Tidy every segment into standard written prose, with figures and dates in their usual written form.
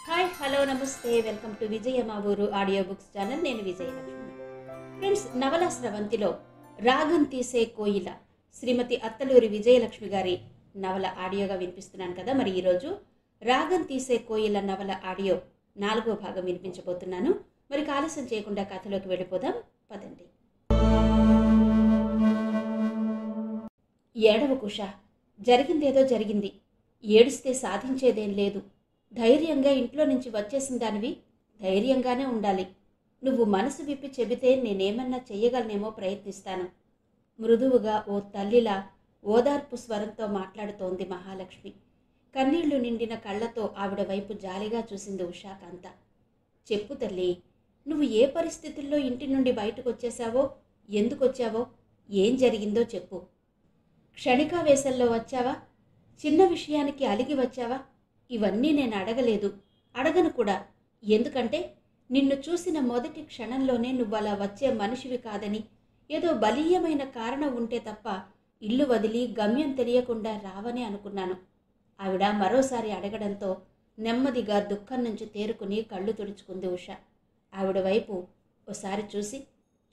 Hi hello నమస్తే welcome to విజయ మా ఊరు ఆడియో బుక్స్ ఛానల్. నేను విజయలక్ష్మి. ఫ్రెండ్స్, నవల స్రవంతిలో రాగం తీసే కోయిల శ్రీమతి అత్తలూరి విజయలక్ష్మి గారి నవల ఆడియోగా వినిపిస్తున్నాను కదా. మరి ఈరోజు రాగం తీసే కోయిల నవల ఆడియో 4వ భాగం వినిపించబోతున్నాను. మరి ఆలస్యం చేయకుండా కథలోకి వెళ్ళిపోదాం, పదండి. ఏడవకు ఉషా, జరిగిందేదో జరిగింది. ఏడిస్తే సాధించేదేం లేదు. ధైర్యంగా ఇంట్లో నుంచి వచ్చేసిన దానివి ధైర్యంగానే ఉండాలి. నువ్వు మనసు విప్పి చెబితే నేనేమన్నా చెయ్యగలనేమో ప్రయత్నిస్తాను. మృదువుగా ఓ తల్లిలా ఓదార్పు స్వరంతో మాట్లాడుతోంది మహాలక్ష్మి. కన్నీళ్లు నిండిన కళ్ళతో ఆవిడ వైపు జాలిగా చూసింది ఉషాకాంత. చెప్పు తల్లి, నువ్వు ఏ పరిస్థితుల్లో ఇంటి నుండి బయటకు వచ్చేశావో, ఎందుకొచ్చావో, ఏం జరిగిందో చెప్పు. క్షణికావేశంలో వచ్చావా? చిన్న విషయానికి అలిగి వచ్చావా? ఇవన్నీ నేను అడగలేదు, అడగను కూడా. ఎందుకంటే నిన్ను చూసిన మొదటి క్షణంలోనే నువ్వు అలా వచ్చే మనిషివి కాదని, ఏదో బలీయమైన కారణం ఉంటే తప్ప ఇల్లు వదిలి గమ్యం తెలియకుండా రావని అనుకున్నాను. ఆవిడ మరోసారి అడగడంతో నెమ్మదిగా దుఃఖం నుంచి తేరుకుని కళ్ళు తుడుచుకుంది ఉష. ఆవిడ వైపు ఓసారి చూసి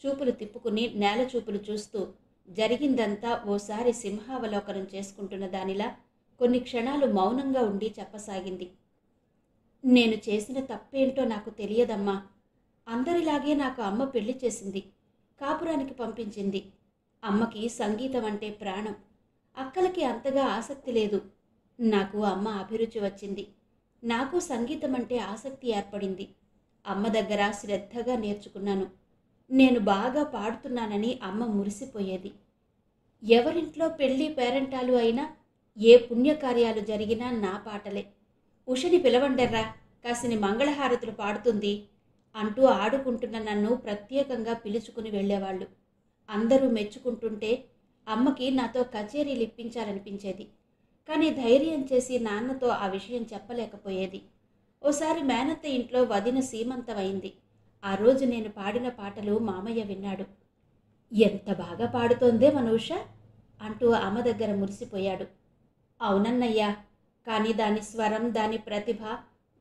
చూపులు తిప్పుకుని నేల చూపులు చూస్తూ జరిగిందంతా ఓసారి సింహావలోకనం చేసుకుంటున్న దానిలా కొన్ని క్షణాలు మౌనంగా ఉండి చెప్పసాగింది. నేను చేసిన తప్పేంటో నాకు తెలియదమ్మా. అందరిలాగే నాకు అమ్మ పెళ్లి చేసింది, కాపురానికి పంపించింది. అమ్మకి సంగీతం అంటే ప్రాణం. అక్కలకి అంతగా ఆసక్తి లేదు. నాకు అమ్మ అభిరుచి వచ్చింది. నాకు సంగీతం అంటే ఆసక్తి ఏర్పడింది. అమ్మ దగ్గర శ్రద్ధగా నేర్చుకున్నాను. నేను బాగా పాడుతున్నానని అమ్మ మురిసిపోయేది. ఎవరింట్లో పెళ్లి పేరంటాలు అయినా, ఏ పుణ్యకార్యాలు జరిగినా నా పాటలే. ఉషని పిలవండర్రా, కాసిని మంగళహారతులు పాడుతుంది అంటూ ఆడుకుంటున్న నన్ను ప్రత్యేకంగా పిలుచుకుని వెళ్ళేవాళ్ళు. అందరూ మెచ్చుకుంటుంటే అమ్మకి నాతో కచేరీలు ఇప్పించాలనిపించేది. కానీ ధైర్యం చేసి నాన్నతో ఆ విషయం చెప్పలేకపోయేది. ఓసారి మేనత్త ఇంట్లో వదిన సీమంతమైంది. ఆ రోజు నేను పాడిన పాటలు మామయ్య విన్నాడు. ఎంత బాగా పాడుతోందే మన ఉష అంటూ అమ్మ దగ్గర మురిసిపోయాడు. అవునన్నయ్యా, కానీ దాని స్వరం, దాని ప్రతిభ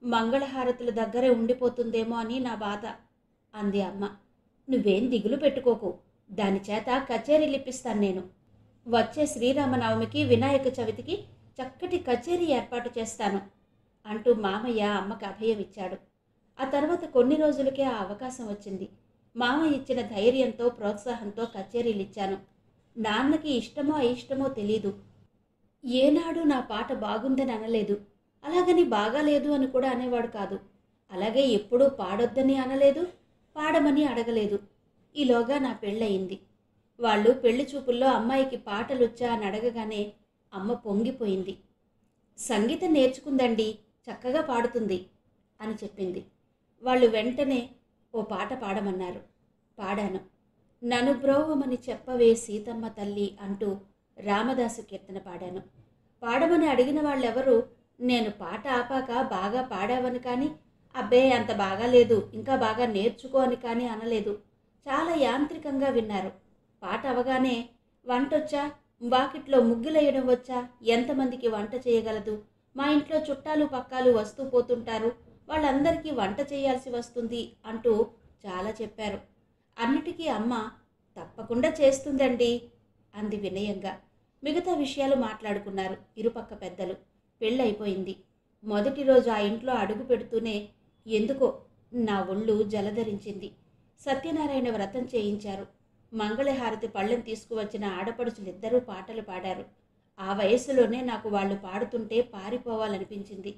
మంగళహారతుల దగ్గరే ఉండిపోతుందేమో అని నా బాధ అంది అమ్మ. నువ్వేం దిగులు పెట్టుకోకు, దాని చేత కచేరీలు ఇప్పిస్తాను నేను. వచ్చే శ్రీరామనవమికి, వినాయక చవితికి చక్కటి కచేరీ ఏర్పాటు చేస్తాను అంటూ మామయ్య అమ్మకి అభయం ఇచ్చాడు. ఆ తర్వాత కొన్ని రోజులకే ఆ అవకాశం వచ్చింది. మామయ్య ఇచ్చిన ధైర్యంతో, ప్రోత్సాహంతో కచేరీలు ఇచ్చాను. నాన్నకి ఇష్టమో అయిష్టమో తెలీదు. ఏనాడు నా పాట బాగుందని అనలేదు, అలాగని బాగాలేదు అని కూడా అనేవాడు కాదు. అలాగే ఎప్పుడూ పాడొద్దని అనలేదు, పాడమని అడగలేదు. ఈలోగా నా పెళ్ళయింది. వాళ్ళు పెళ్లి చూపుల్లో అమ్మాయికి పాటలొచ్చా అని అడగగానే అమ్మ పొంగిపోయింది. సంగీతం నేర్చుకుందండి, చక్కగా పాడుతుంది అని చెప్పింది. వాళ్ళు వెంటనే ఓ పాట పాడమన్నారు. పాడాను. నను బ్రోవమని చెప్పవే సీతమ్మ తల్లి అంటూ రామదాసు కీర్తన పాడాను. పాడమని అడిగిన వాళ్ళెవరూ నేను పాట ఆపాక బాగా పాడావని కానీ, అబ్బే అంత బాగాలేదు, ఇంకా బాగా నేర్చుకో అని కానీ అనలేదు. చాలా యాంత్రికంగా విన్నారు. పాట అవగానే వంటొచ్చా, వాకిట్లో ముగ్గులేయడం వచ్చా, ఎంతమందికి వంట చేయగలదు, మా ఇంట్లో చుట్టాలు పక్కాలు వస్తూ పోతుంటారు, వాళ్ళందరికీ వంట చేయాల్సి వస్తుంది అంటూ చాలా చెప్పారు. అన్నిటికీ అమ్మ తప్పకుండా చేస్తుందండి అంది వినయంగా. మిగతా విషయాలు మాట్లాడుకున్నారు ఇరుపక్క పెద్దలు. పెళ్ళైపోయింది. మొదటి రోజు ఆ ఇంట్లో అడుగు పెడుతూనే ఎందుకో నా ఒళ్ళు జలధరించింది. సత్యనారాయణ వ్రతం చేయించారు. మంగళహారతి పళ్ళెం తీసుకువచ్చిన ఆడపడుచులిద్దరూ పాటలు పాడారు. ఆ వయస్సులోనే నాకు వాళ్ళు పాడుతుంటే పారిపోవాలనిపించింది.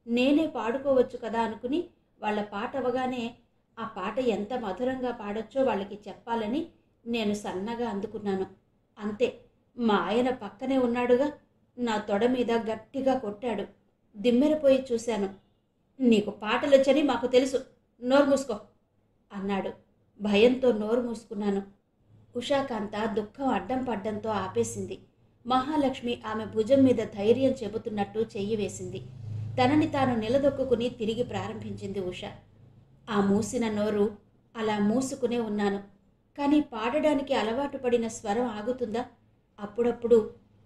నేనే పాడుకోవచ్చు కదా అనుకుని వాళ్ళ పాట అవగానే ఆ పాట ఎంత మధురంగా పాడొచ్చో వాళ్ళకి చెప్పాలని నేను సన్నగా అందుకున్నాను. అంతే, మా ఆయన పక్కనే ఉన్నాడుగా, నా తొడ మీద గట్టిగా కొట్టాడు. దిమ్మెరపోయి చూశాను. నీకు పాటలొచ్చని మాకు తెలుసు, నోరు మూసుకో అన్నాడు. భయంతో నోరు మూసుకున్నాను. ఉషాకాంత దుఃఖం అడ్డం పడ్డంతో ఆపేసింది. మహాలక్ష్మి ఆమె భుజం మీద ధైర్యం చెబుతున్నట్టు చెయ్యి వేసింది. తనని తాను నిలదొక్కుని తిరిగి ప్రారంభించింది ఉష. ఆ మూసిన నోరు అలా మూసుకునే ఉన్నాను. కానీ పాడడానికి అలవాటు పడిన స్వరం ఆగుతుందా? అప్పుడప్పుడు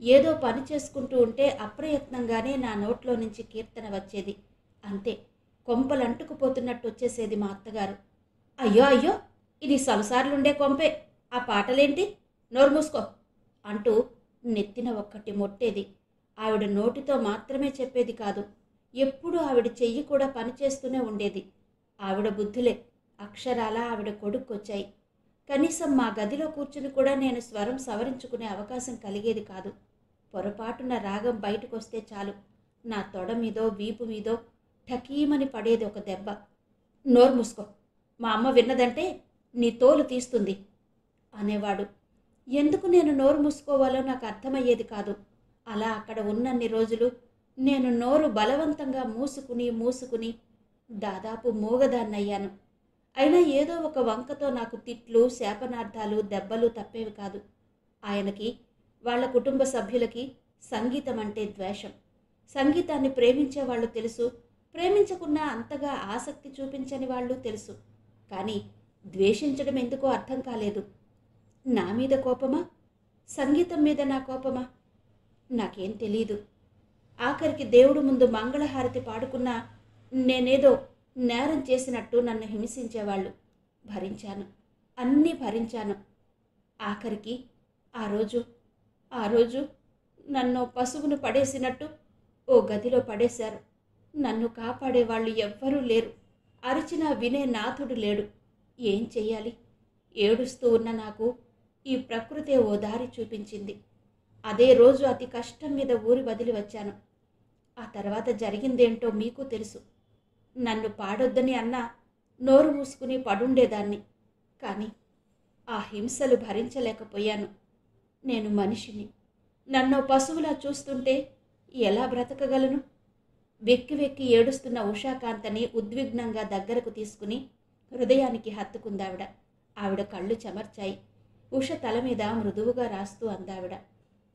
ఏదో పని చేసుకుంటూ ఉంటే అప్రయత్నంగానే నా నోట్లో నుంచి కీర్తన వచ్చేది. అంతే, కొంపలంటుకుపోతున్నట్టు వచ్చేసేది మా అత్తగారు. అయ్యో అయ్యో, ఇది సంసారులుండే కొంపే, ఆ పాటలేంటి, నోరు మూసుకో అంటూ నెత్తిన ఒక్కటి మొట్టేది. ఆవిడ నోటితో మాత్రమే చెప్పేది కాదు, ఎప్పుడూ ఆవిడ చెయ్యి కూడా పనిచేస్తూనే ఉండేది. ఆవిడ బుద్ధులే అక్షరాల ఆవిడ కొడుక్కొచ్చాయి. కనీసం మా గదిలో కూర్చుని కూడా నేను స్వరం సవరించుకునే అవకాశం కలిగేది కాదు. పొరపాటున రాగం బయటకొస్తే చాలు, నా తొడ మీదో వీపు మీదో ఠకీమని పడేది ఒక దెబ్బ. నోరు మూసుకో, మా అమ్మ విన్నదంటే నీ తోలు తీస్తుంది అనేవాడు. ఎందుకు నేను నోరు మూసుకోవాలో నాకు అర్థమయ్యేది కాదు. అలా అక్కడ ఉన్నన్ని రోజులు నేను నోరు బలవంతంగా మూసుకుని దాదాపు మూగదాన్నయ్యాను. అయినా ఏదో ఒక వంకతో నాకు తిట్లు, శాపనార్థాలు, దెబ్బలు తప్పేవి కాదు. ఆయనకి, వాళ్ళ కుటుంబ సభ్యులకి సంగీతం అంటే ద్వేషం. సంగీతాన్ని ప్రేమించే వాళ్ళు తెలుసు, ప్రేమించకున్నా అంతగా ఆసక్తి చూపించని వాళ్ళు తెలుసు. కానీ ద్వేషించడం ఎందుకో అర్థం కాలేదు. నా మీద కోపమా, సంగీతం మీద నా కోపమా, నాకేం తెలీదు. ఆఖరికి దేవుడు ముందు మంగళహారతి పాడుకున్నా నేనేదో నేరం చేసినట్టు నన్ను హింసించేవాళ్ళు. భరించాను, అన్నీ భరించాను. ఆఖరికి ఆ రోజు నన్ను పశువును పడేసినట్టు ఓ గదిలో పడేశారు. నన్ను కాపాడేవాళ్ళు ఎవ్వరూ లేరు. అరిచినా వినే నాథుడు లేడు. ఏం చెయ్యాలి? ఏడుస్తూ ఉన్న నాకు ఈ ప్రకృతే ఓ దారి చూపించింది. అదే రోజు అతి కష్టం మీద ఊరి వదిలి వచ్చాను. ఆ తర్వాత జరిగిందేంటో మీకు తెలుసు. నన్ను పాడొద్దని అన్నా నోరు మూసుకుని పడుండేదాన్ని. కానీ ఆ హింసలు భరించలేకపోయాను. నేను మనిషిని. నన్ను పశువులా చూస్తుంటే ఎలా బ్రతకగలను? వెక్కి వెక్కి ఏడుస్తున్న ఉషాకాంతని ఉద్విగ్నంగా దగ్గరకు తీసుకుని హృదయానికి హత్తుకుందావిడ. ఆవిడ కళ్ళు చెమర్చాయి. ఉష తల మీద మృదువుగా రాస్తూ అందావిడ,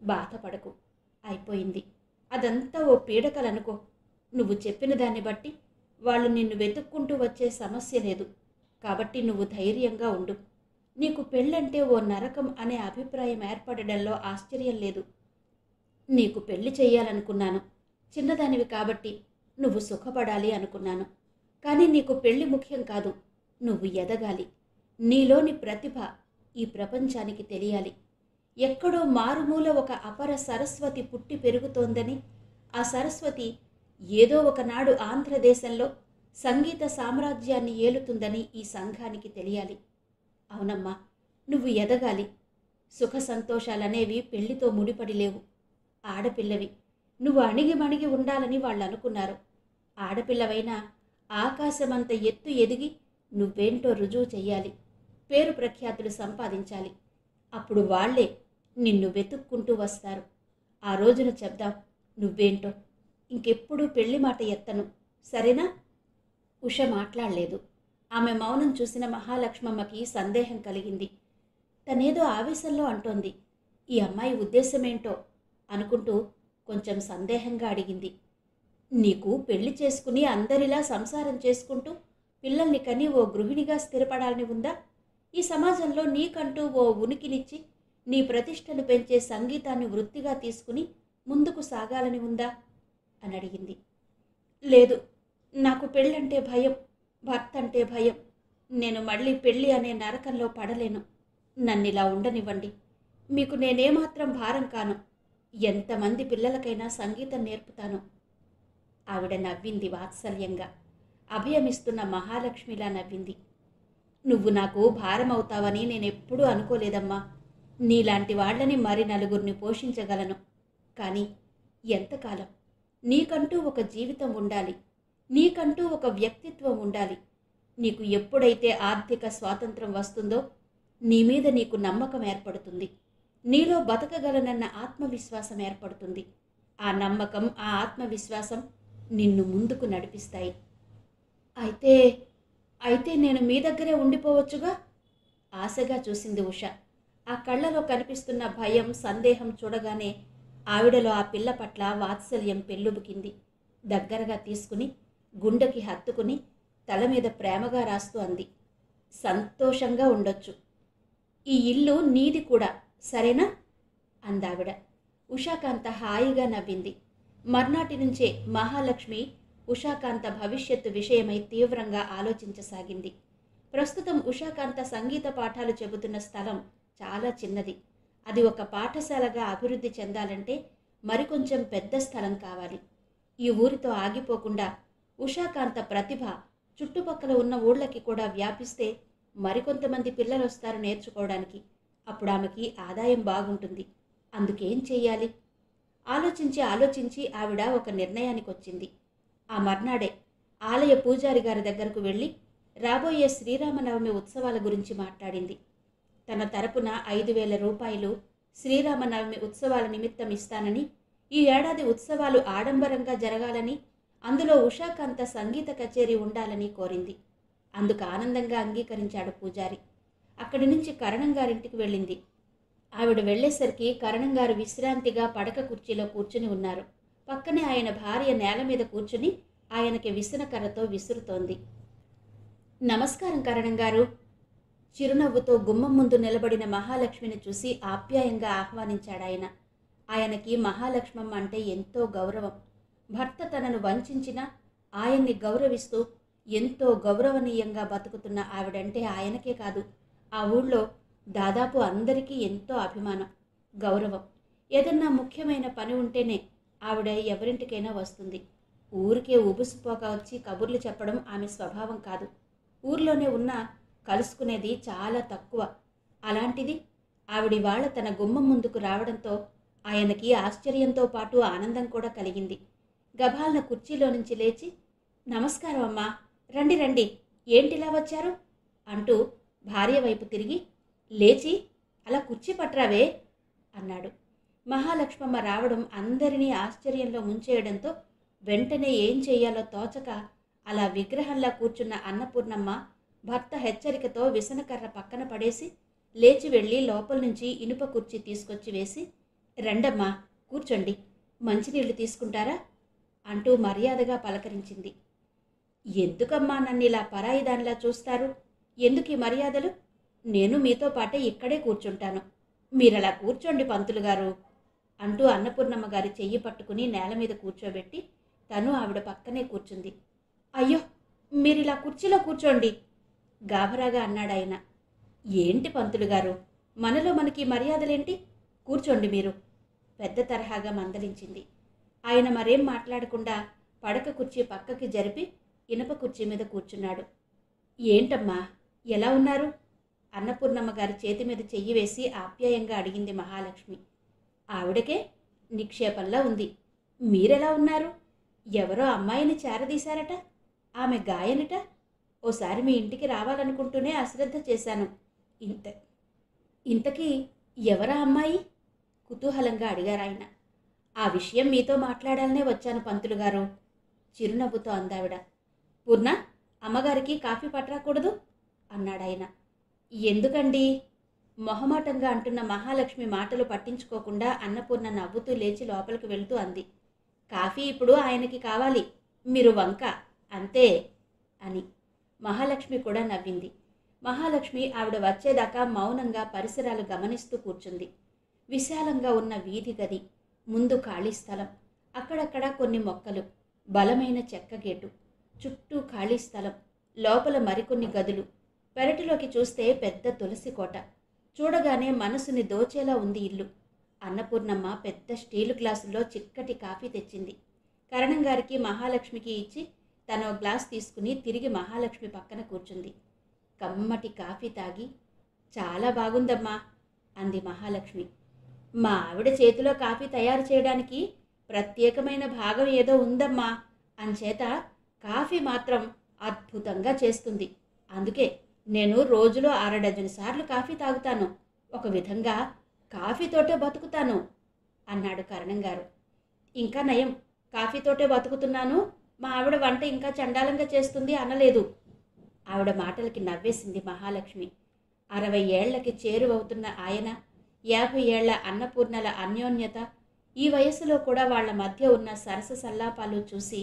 బాధపడకు, అయిపోయింది. అదంతా ఓ పీడకలనుకో. నువ్వు చెప్పిన దాన్ని బట్టి వాళ్ళు నిన్ను వెతుక్కుంటూ వచ్చే సమస్య లేదు. కాబట్టి నువ్వు ధైర్యంగా ఉండు. నీకు పెళ్ళంటే ఓ నరకం అనే అభిప్రాయం ఏర్పడడంలో ఆశ్చర్యం లేదు. నీకు పెళ్లి చెయ్యాలనుకున్నాను. చిన్నదానివి కాబట్టి నువ్వు సుఖపడాలి అనుకున్నాను. కానీ నీకు పెళ్లి ముఖ్యం కాదు. నువ్వు ఎదగాలి. నీలోని ప్రతిభ ఈ ప్రపంచానికి తెలియాలి. ఎక్కడో మారుమూల ఒక అపర సరస్వతి పుట్టి పెరుగుతోందని, ఆ సరస్వతి ఏదో ఒకనాడు ఆంధ్రదేశంలో సంగీత సామ్రాజ్యాన్ని ఏలుతుందని ఈ సంఘానికి తెలియాలి. అవునమ్మా, నువ్వు ఎదగాలి. సుఖ సంతోషాలనేవి పెళ్లితో ముడిపడి లేవు. ఆడపిల్లవి, నువ్వు అణిగిమణిగి ఉండాలని వాళ్ళు అనుకున్నారు. ఆడపిల్లవైనా ఆకాశమంత ఎత్తు ఎదిగి నువ్వేంటో రుజువు చెయ్యాలి. పేరు ప్రఖ్యాతులు సంపాదించాలి. అప్పుడు వాళ్లే నిన్ను వెతుక్కుంటూ వస్తారు. ఆ రోజున చెప్దాం నువ్వేంటో. ఇంకెప్పుడూ పెళ్లి మాట ఎత్తను, సరేనా? ఉష మాట్లాడలేదు. ఆమె మౌనం చూసిన మహాలక్ష్మమ్మకి సందేహం కలిగింది. తనేదో ఆవేశంలో అంటోంది. ఈ అమ్మాయి ఉద్దేశమేంటో అనుకుంటూ కొంచెం సందేహంగా అడిగింది. నీకు పెళ్లి చేసుకుని అందరిలా సంసారం చేసుకుంటూ పిల్లల్ని కని ఓ గృహిణిగా స్థిరపడాలని ఉందా? ఈ సమాజంలో నీకంటూ ఓ ఉనికినిచ్చి నీ ప్రతిష్టను పెంచే సంగీతాన్ని వృత్తిగా తీసుకుని ముందుకు సాగాలని ఉందా అని అడిగింది. లేదు, నాకు పెళ్ళంటే భయం, భర్త అంటే భయం. నేను మళ్ళీ పెళ్ళి అనే నరకంలో పడలేను. నన్నిలా ఉండనివ్వండి. మీకు నేనేమాత్రం భారం కాను. ఎంతమంది పిల్లలకైనా సంగీతం నేర్పుతాను. ఆవిడ నవ్వింది వాత్సల్యంగా. అభయమిస్తున్న మహాలక్ష్మిలా నవ్వింది. నువ్వు నాకు భారం అవుతావని నేనెప్పుడూ అనుకోలేదమ్మా. నీలాంటి వాళ్ళని మరి నలుగురిని పోషించగలను. కానీ ఎంతకాలం? నీకంటూ ఒక జీవితం ఉండాలి. నీకంటూ ఒక వ్యక్తిత్వం ఉండాలి. నీకు ఎప్పుడైతే ఆర్థిక స్వాతంత్రం వస్తుందో నీ మీద నీకు నమ్మకం ఏర్పడుతుంది. నీలో బతకగలనన్న ఆత్మవిశ్వాసం ఏర్పడుతుంది. ఆ నమ్మకం, ఆ ఆత్మవిశ్వాసం నిన్ను ముందుకు నడిపిస్తాయి. అయితే నేను మీ దగ్గరే ఉండిపోవచ్చుగా? ఆశగా చూసింది ఉష. ఆ కళ్ళలో కనిపిస్తున్న భయం, సందేహం చూడగానే ఆవిడలో ఆ పిల్ల పట్ల వాత్సల్యం పెళ్ళుబుకింది. దగ్గరగా తీసుకుని గుండెకి హత్తుకుని తల మీద ప్రేమగా రాస్తూ అంది, సంతోషంగా ఉండొచ్చు. ఈ ఇల్లు నీది కూడా, సరేనా? అందావిడ. ఉషాకాంత హాయిగా నవ్వింది. మర్నాటి నుంచే మహాలక్ష్మి ఉషాకాంత భవిష్యత్తు విషయమై తీవ్రంగా ఆలోచించసాగింది. ప్రస్తుతం ఉషాకాంత సంగీత పాఠాలు చెబుతున్న స్థలం చాలా చిన్నది. అది ఒక పాఠశాలగా అభివృద్ధి చెందాలంటే మరికొంచెం పెద్ద స్థలం కావాలి. ఈ ఊరితో ఆగిపోకుండా ఉషాకాంత ప్రతిభ చుట్టుపక్కల ఉన్న ఊళ్ళకి కూడా వ్యాపిస్తే మరికొంతమంది పిల్లలు వస్తారు నేర్చుకోవడానికి. అప్పుడు ఆమెకి ఆదాయం బాగుంటుంది. అందుకేం చెయ్యాలి? ఆలోచించి ఆవిడ ఒక నిర్ణయానికి వచ్చింది. ఆ మర్నాడే ఆలయ పూజారి గారి దగ్గరకు వెళ్ళి రాబోయే శ్రీరామనవమి ఉత్సవాల గురించి మాట్లాడింది. తన తరపున 5,000 రూపాయలు శ్రీరామనవమి ఉత్సవాల నిమిత్తం ఇస్తానని, ఈ ఏడాది ఉత్సవాలు ఆడంబరంగా జరగాలని, అందులో ఉషాకాంత సంగీత కచేరీ ఉండాలని కోరింది. అందుకు ఆనందంగా అంగీకరించాడు పూజారి. అక్కడి నుంచి కరణంగారింటికి వెళ్ళింది. ఆవిడ వెళ్లేసరికి కరణంగారు విశ్రాంతిగా పడక కుర్చీలో కూర్చుని ఉన్నారు. పక్కనే ఆయన భార్య నేల మీద కూర్చుని ఆయనకి విసనకర్రతో విసురుతోంది. నమస్కారం కరణంగారు. చిరునవ్వుతో గుమ్మం ముందు నిలబడిన మహాలక్ష్మిని చూసి ఆప్యాయంగా ఆహ్వానించాడాయన. ఆయనకి మహాలక్ష్మమ్మ అంటే ఎంతో గౌరవం. భర్త తనను వంచినా ఆయన్ని గౌరవిస్తూ ఎంతో గౌరవనీయంగా బతుకుతున్న ఆవిడంటే ఆయనకే కాదు, ఆ ఊళ్ళో దాదాపు అందరికీ ఎంతో అభిమానం, గౌరవం. ఏదన్నా ముఖ్యమైన పని ఉంటేనే ఆవిడ ఎవరింటికైనా వస్తుంది. ఊరికే ఉబుసుపోక వచ్చి కబుర్లు చెప్పడం ఆమె స్వభావం కాదు. ఊర్లోనే ఉన్నా కలుసుకునేది చాలా తక్కువ. అలాంటిది ఆవిడివాళ తన గుమ్మం ముందుకు రావడంతో ఆయనకి ఆశ్చర్యంతో పాటు ఆనందం కూడా కలిగింది. గభాలన కుర్చీలో నుంచి లేచి, నమస్కారం అమ్మా, రండి రండి, ఏంటిలా వచ్చారు అంటూ భార్య వైపు తిరిగి, లేచి అలా కుర్చీ పట్రావే అన్నాడు. మహాలక్ష్మమ్మ రావడం అందరినీ ఆశ్చర్యంలో ముంచేయడంతో వెంటనే ఏం చెయ్యాలో తోచక అలా విగ్రహంలా కూర్చున్న అన్నపూర్ణమ్మ భర్త హెచ్చరికతో విసనకర్ర పక్కన పడేసి లేచి వెళ్ళి లోపల నుంచి ఇనుప కుర్చీ తీసుకొచ్చి వేసి, రండమ్మా కూర్చోండి, మంచినీళ్లు తీసుకుంటారా అంటూ మర్యాదగా పలకరించింది. ఎందుకమ్మా నన్ను ఇలా పరాయిదానిలా చూస్తారు? ఎందుకు ఈ మర్యాదలు? నేను మీతో పాటే ఇక్కడే కూర్చుంటాను, మీరలా కూర్చోండి పంతులు గారు అంటూ అన్నపూర్ణమ్మ గారి చెయ్యి పట్టుకుని నేల మీద కూర్చోబెట్టి తను ఆవిడ పక్కనే కూర్చుంది. అయ్యో, మీరిలా కుర్చీలో కూర్చోండి గాభరాగా అన్నాడాయన. ఏంటి పంతులు గారు, మనలో మనకి మర్యాదలేంటి? కూర్చోండి మీరు, పెద్ద తరహాగా మందలించింది. ఆయన మరేం మాట్లాడకుండా పడక కుర్చీ పక్కకి జరిపి ఇనప కుర్చీ మీద కూర్చున్నాడు. ఏంటమ్మా, ఎలా ఉన్నారు? అన్నపూర్ణమ్మ గారి చేతి మీద చెయ్యి వేసి ఆప్యాయంగా అడిగింది మహాలక్ష్మి. ఆవిడకే నిక్షేపంలా ఉంది. మీరెలా ఉన్నారు? ఎవరో అమ్మాయిని చేరదీశారట, ఆమె గాయనట. ఓసారి మీ ఇంటికి రావాలనుకుంటూనే అశ్రద్ధ చేశాను. ఇంతకీ ఎవరా అమ్మాయి? కుతూహలంగా అడిగారాయన. ఆ విషయం మీతో మాట్లాడాలనే వచ్చాను పంతులు గారు, చిరునవ్వుతో అందావిడ. పూర్ణ, అమ్మగారికి కాఫీ పట్టరాకూడదు అన్నాడాయన. ఎందుకండి? మొహమాటంగా అంటున్న మహాలక్ష్మి మాటలు పట్టించుకోకుండా అన్నపూర్ణ నవ్వుతూ లేచి లోపలికి వెళుతూ అంది. కాఫీ ఇప్పుడు ఆయనకి కావాలి, మీరు వంక అంతే అని. మహాలక్ష్మి కూడా నవ్వింది. మహాలక్ష్మి ఆవిడ వచ్చేదాకా మౌనంగా పరిసరాలు గమనిస్తూ కూర్చుంది. విశాలంగా ఉన్న వీధి గది, ముందు ఖాళీ స్థలం, అక్కడక్కడ కొన్ని మొక్కలు, బలమైన చెక్క గేటు, చుట్టూ ఖాళీ స్థలం, లోపల మరికొన్ని గదులు. పెరటిలోకి చూస్తే పెద్ద తులసి కోట. చూడగానే మనసుని దోచేలా ఉంది ఇల్లు. అన్నపూర్ణమ్మ పెద్ద స్టీలు గ్లాసుల్లో చిక్కటి కాఫీ తెచ్చింది. కరణంగారికి మహాలక్ష్మికి ఇచ్చి తను గ్లాస్ తీసుకుని తిరిగి మహాలక్ష్మి పక్కన కూర్చుంది. కమ్మటి కాఫీ తాగి, చాలా బాగుందమ్మా అంది మహాలక్ష్మి. మా ఆవిడ చేతిలో కాఫీ తయారు చేయడానికి ప్రత్యేకమైన భాగం ఏదో ఉందమ్మా, అంచేత కాఫీ మాత్రం అద్భుతంగా చేస్తుంది. అందుకే నేను రోజులో 6 డజన్ సార్లు కాఫీ తాగుతాను. ఒక విధంగా కాఫీతోటే బతుకుతాను అన్నాడు కరణంగారు. ఇంకా నయం, కాఫీతోటే బతుకుతున్నాను, మా ఆవిడ వంట ఇంకా చండాలంగా చేస్తుంది అనలేదు. ఆవిడ మాటలకి నవ్వేసింది మహాలక్ష్మి. 60 ఏళ్లకి చేరువవుతున్న ఆయన, 50 ఏళ్ల అన్నపూర్ణల అన్యోన్యత, ఈ వయసులో కూడా వాళ్ల మధ్య ఉన్న సరస సల్లాపాలు చూసి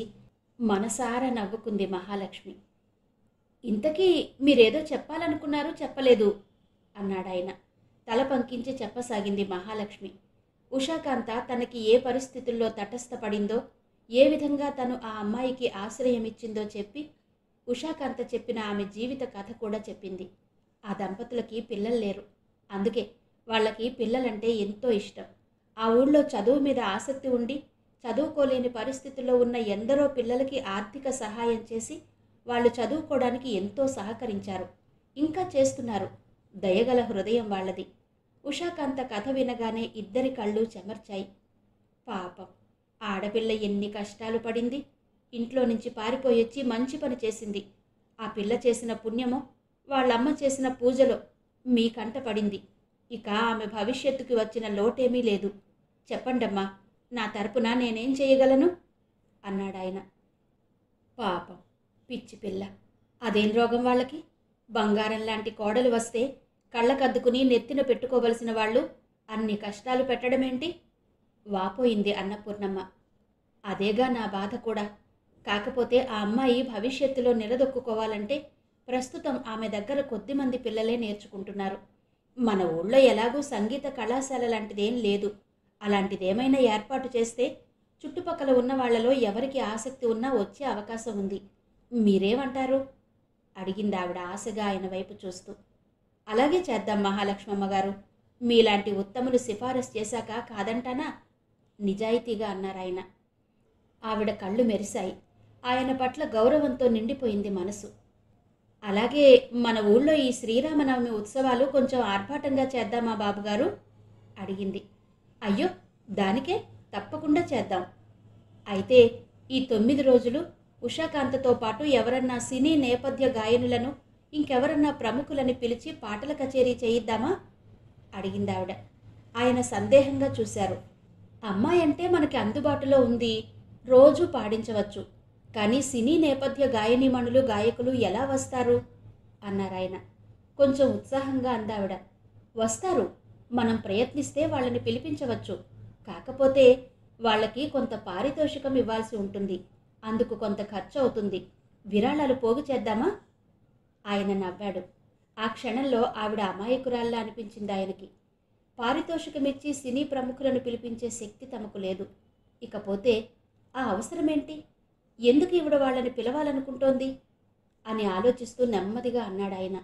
మనసారా నవ్వుకుంది మహాలక్ష్మి. ఇంతకీ మీరేదో చెప్పాలనుకున్నారు, చెప్పలేదు అన్నాడాయన. తల పంకించి చెప్పసాగింది మహాలక్ష్మి. ఉషాకాంత తనకి ఏ పరిస్థితుల్లో తటస్థపడిందో, ఏ విధంగా తను ఆ అమ్మాయికి ఆశ్రయం ఇచ్చిందో చెప్పి ఉషాకాంత చెప్పిన ఆమె జీవిత కథ కూడా చెప్పింది. ఆ దంపతులకి పిల్లలు లేరు. అందుకే వాళ్ళకి పిల్లలంటే ఎంతో ఇష్టం. ఆ ఊళ్ళో చదువు మీద ఆసక్తి ఉండి చదువుకోలేని పరిస్థితుల్లో ఉన్న ఎందరో పిల్లలకి ఆర్థిక సహాయం చేసి వాళ్ళు చదువుకోవడానికి ఎంతో సహకరించారు. ఇంకా చేస్తున్నారు. దయగల హృదయం వాళ్ళది. ఉషాకాంత కథ వినగానే ఇద్దరి కళ్ళు చెమర్చాయి. పాపం, ఆడపిల్ల ఎన్ని కష్టాలు పడింది. ఇంట్లో నుంచి పారిపోయొచ్చి మంచి పని చేసింది. ఆ పిల్ల చేసిన పుణ్యమో వాళ్ళమ్మ చేసిన పూజలో మీ కంట పడింది. ఇక ఆమె భవిష్యత్తుకి వచ్చిన లోటేమీ లేదు. చెప్పండమ్మా, నా తరపున నేనేం చేయగలను అన్నాడాయన. పాపం, పిచ్చి పిల్ల. అదేం రోగం వాళ్ళకి? బంగారం లాంటి కోడలు వస్తే కళ్ళకద్దుకుని నెత్తిన పెట్టుకోవలసిన వాళ్ళు అన్ని కష్టాలు పెట్టడమేంటి? వాపోయింది అన్నపూర్ణమ్మ. అదేగా నా బాధ కూడా. కాకపోతే ఆ అమ్మాయి భవిష్యత్తులో నిలదొక్కుకోవాలంటే ప్రస్తుతం ఆమె దగ్గర కొద్దిమంది పిల్లలే నేర్చుకుంటున్నారు. మన ఊళ్ళో ఎలాగూ సంగీత కళాశాల లాంటిదేం లేదు. అలాంటిదేమైనా ఏర్పాటు చేస్తే చుట్టుపక్కల ఉన్న వాళ్లలో ఎవరికి ఆసక్తి ఉన్నా వచ్చే అవకాశం ఉంది. మీరేమంటారు అడిగింది ఆవిడ ఆశగా ఆయన వైపు చూస్తూ. అలాగే చేద్దాం మహాలక్ష్మమ్మ గారు. మీలాంటి ఉత్తములు సిఫారసు చేశాక కాదంటానా? నిజాయితీగా అన్నారాయన. ఆవిడ కళ్ళు మెరిశాయి. ఆయన పట్ల గౌరవంతో నిండిపోయింది మనసు. అలాగే మన ఊళ్ళో ఈ శ్రీరామనవమి ఉత్సవాలు కొంచెం ఆర్భాటంగా చేద్దామా బాబుగారు అడిగింది. అయ్యో, దానికే, తప్పకుండా చేద్దాం. అయితే ఈ 9 రోజులు ఉషాకాంతతో పాటు ఎవరన్నా సినీ నేపథ్య గాయనులను, ఇంకెవరన్నా ప్రముఖులని పిలిచి పాటల కచేరీ చేయిద్దామా అడిగింది ఆవిడ. ఆయన సందేహంగా చూశారు. అమ్మాయి అంటే మనకి అందుబాటులో ఉంది, రోజూ పాడించవచ్చు. కానీ సినీ నేపథ్య గాయనీమణులు, గాయకులు ఎలా వస్తారు అన్నారాయన. కొంచెం ఉత్సాహంగా అందావిడ. వస్తారు, మనం ప్రయత్నిస్తే వాళ్ళని పిలిపించవచ్చు. కాకపోతే వాళ్ళకి కొంత పారితోషికం ఇవ్వాల్సి ఉంటుంది. అందుకు కొంత ఖర్చు అవుతుంది. విరాళాలు పోగు చేద్దామా? ఆయన నవ్వాడు. ఆ క్షణంలో ఆవిడ అమాయకురాల్లా అనిపించింది ఆయనకి. పారితోషికమిచ్చి సినీ ప్రముఖులను పిలిపించే శక్తి తమకు లేదు. ఇకపోతే ఆ అవసరమేంటి? ఎందుకు ఈవిడ వాళ్ళని పిలవాలనుకుంటోంది అని ఆలోచిస్తూ నెమ్మదిగా అన్నాడాయన.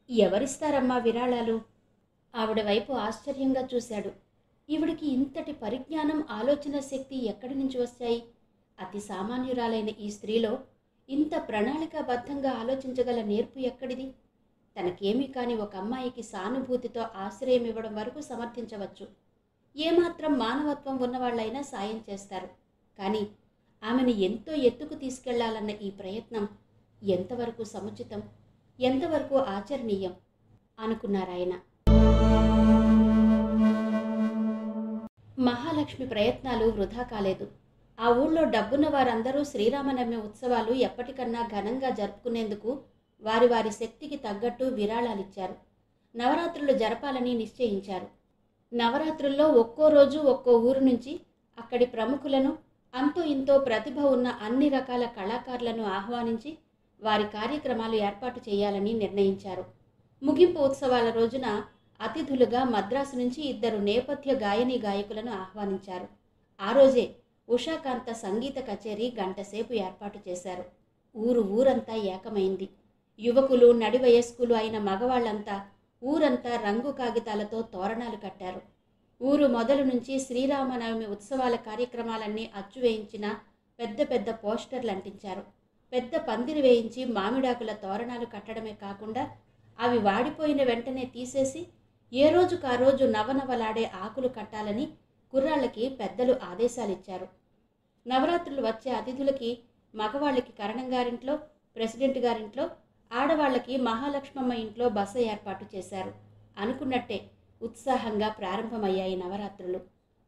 ఎవరిస్తారమ్మా విరాళాలు? ఆవిడ వైపు ఆశ్చర్యంగా చూశాడు. ఈవిడికి ఇంతటి పరిజ్ఞానం, ఆలోచన శక్తి ఎక్కడి నుంచి వచ్చాయి? అతి సామాన్యురాలైన ఈ స్త్రీలో ఇంత ప్రణాళికాబద్ధంగా ఆలోచించగల నేర్పు ఎక్కడిది? తనకేమీ కాని ఒక అమ్మాయికి సానుభూతితో ఆశ్రయం ఇవ్వడం వరకు సమర్థించవచ్చు. ఏమాత్రం మానవత్వం ఉన్నవాళ్లైనా సాయం చేస్తారు. కానీ ఆమెను ఎంతో ఎత్తుకు తీసుకెళ్లాలన్న ఈ ప్రయత్నం ఎంతవరకు సముచితం, ఎంతవరకు ఆచరణీయం అనుకున్నారాయన. మహాలక్ష్మి ప్రయత్నాలు వృధా కాలేదు. ఆ ఊళ్ళో డబ్బున్న వారందరూ శ్రీరామనవమి ఉత్సవాలు ఎప్పటికన్నా ఘనంగా జరుపుకునేందుకు వారి వారి శక్తికి తగ్గట్టు విరాళాలిచ్చారు. నవరాత్రులు జరపాలని నిశ్చయించారు. నవరాత్రుల్లో ఒక్కో రోజు ఒక్కో ఊరు నుంచి అక్కడి ప్రముఖులను, అంతో ఇంతో ప్రతిభ ఉన్న అన్ని రకాల కళాకారులను ఆహ్వానించి వారి కార్యక్రమాలు ఏర్పాటు చేయాలని నిర్ణయించారు. ముగింపు ఉత్సవాల రోజున అతిథులుగా మద్రాసు నుంచి 2 నేపథ్య గాయనీ గాయకులను ఆహ్వానించారు. ఆ రోజే ఉషాకాంత సంగీత కచేరీ గంటసేపు ఏర్పాటు చేశారు. ఊరంతా ఏకమైంది. యువకులు, నడి వయస్కులు అయిన మగవాళ్లంతా ఊరంతా రంగు కాగితాలతో తోరణాలు కట్టారు. ఊరు మొదలు నుంచి శ్రీరామనవమి ఉత్సవాల కార్యక్రమాలన్నీ అచ్చువేయించిన పెద్ద పెద్ద పోస్టర్లు అంటించారు. పెద్ద పందిరి వేయించి మామిడాకుల తోరణాలు కట్టడమే కాకుండా అవి వాడిపోయిన వెంటనే తీసేసి ఏ రోజుకా రోజు నవనవలాడే ఆకులు కట్టాలని కుర్రాళ్ళకి పెద్దలు ఆదేశాలిచ్చారు. నవరాత్రులు వచ్చే అతిథులకి మగవాళ్ళకి కరణం గారింట్లో, ప్రెసిడెంట్ గారింట్లో, ఆడవాళ్లకి మహాలక్ష్మమ్మ ఇంట్లో బస ఏర్పాటు చేశారు. అనుకున్నట్టే ఉత్సాహంగా ప్రారంభమయ్యాయి నవరాత్రులు.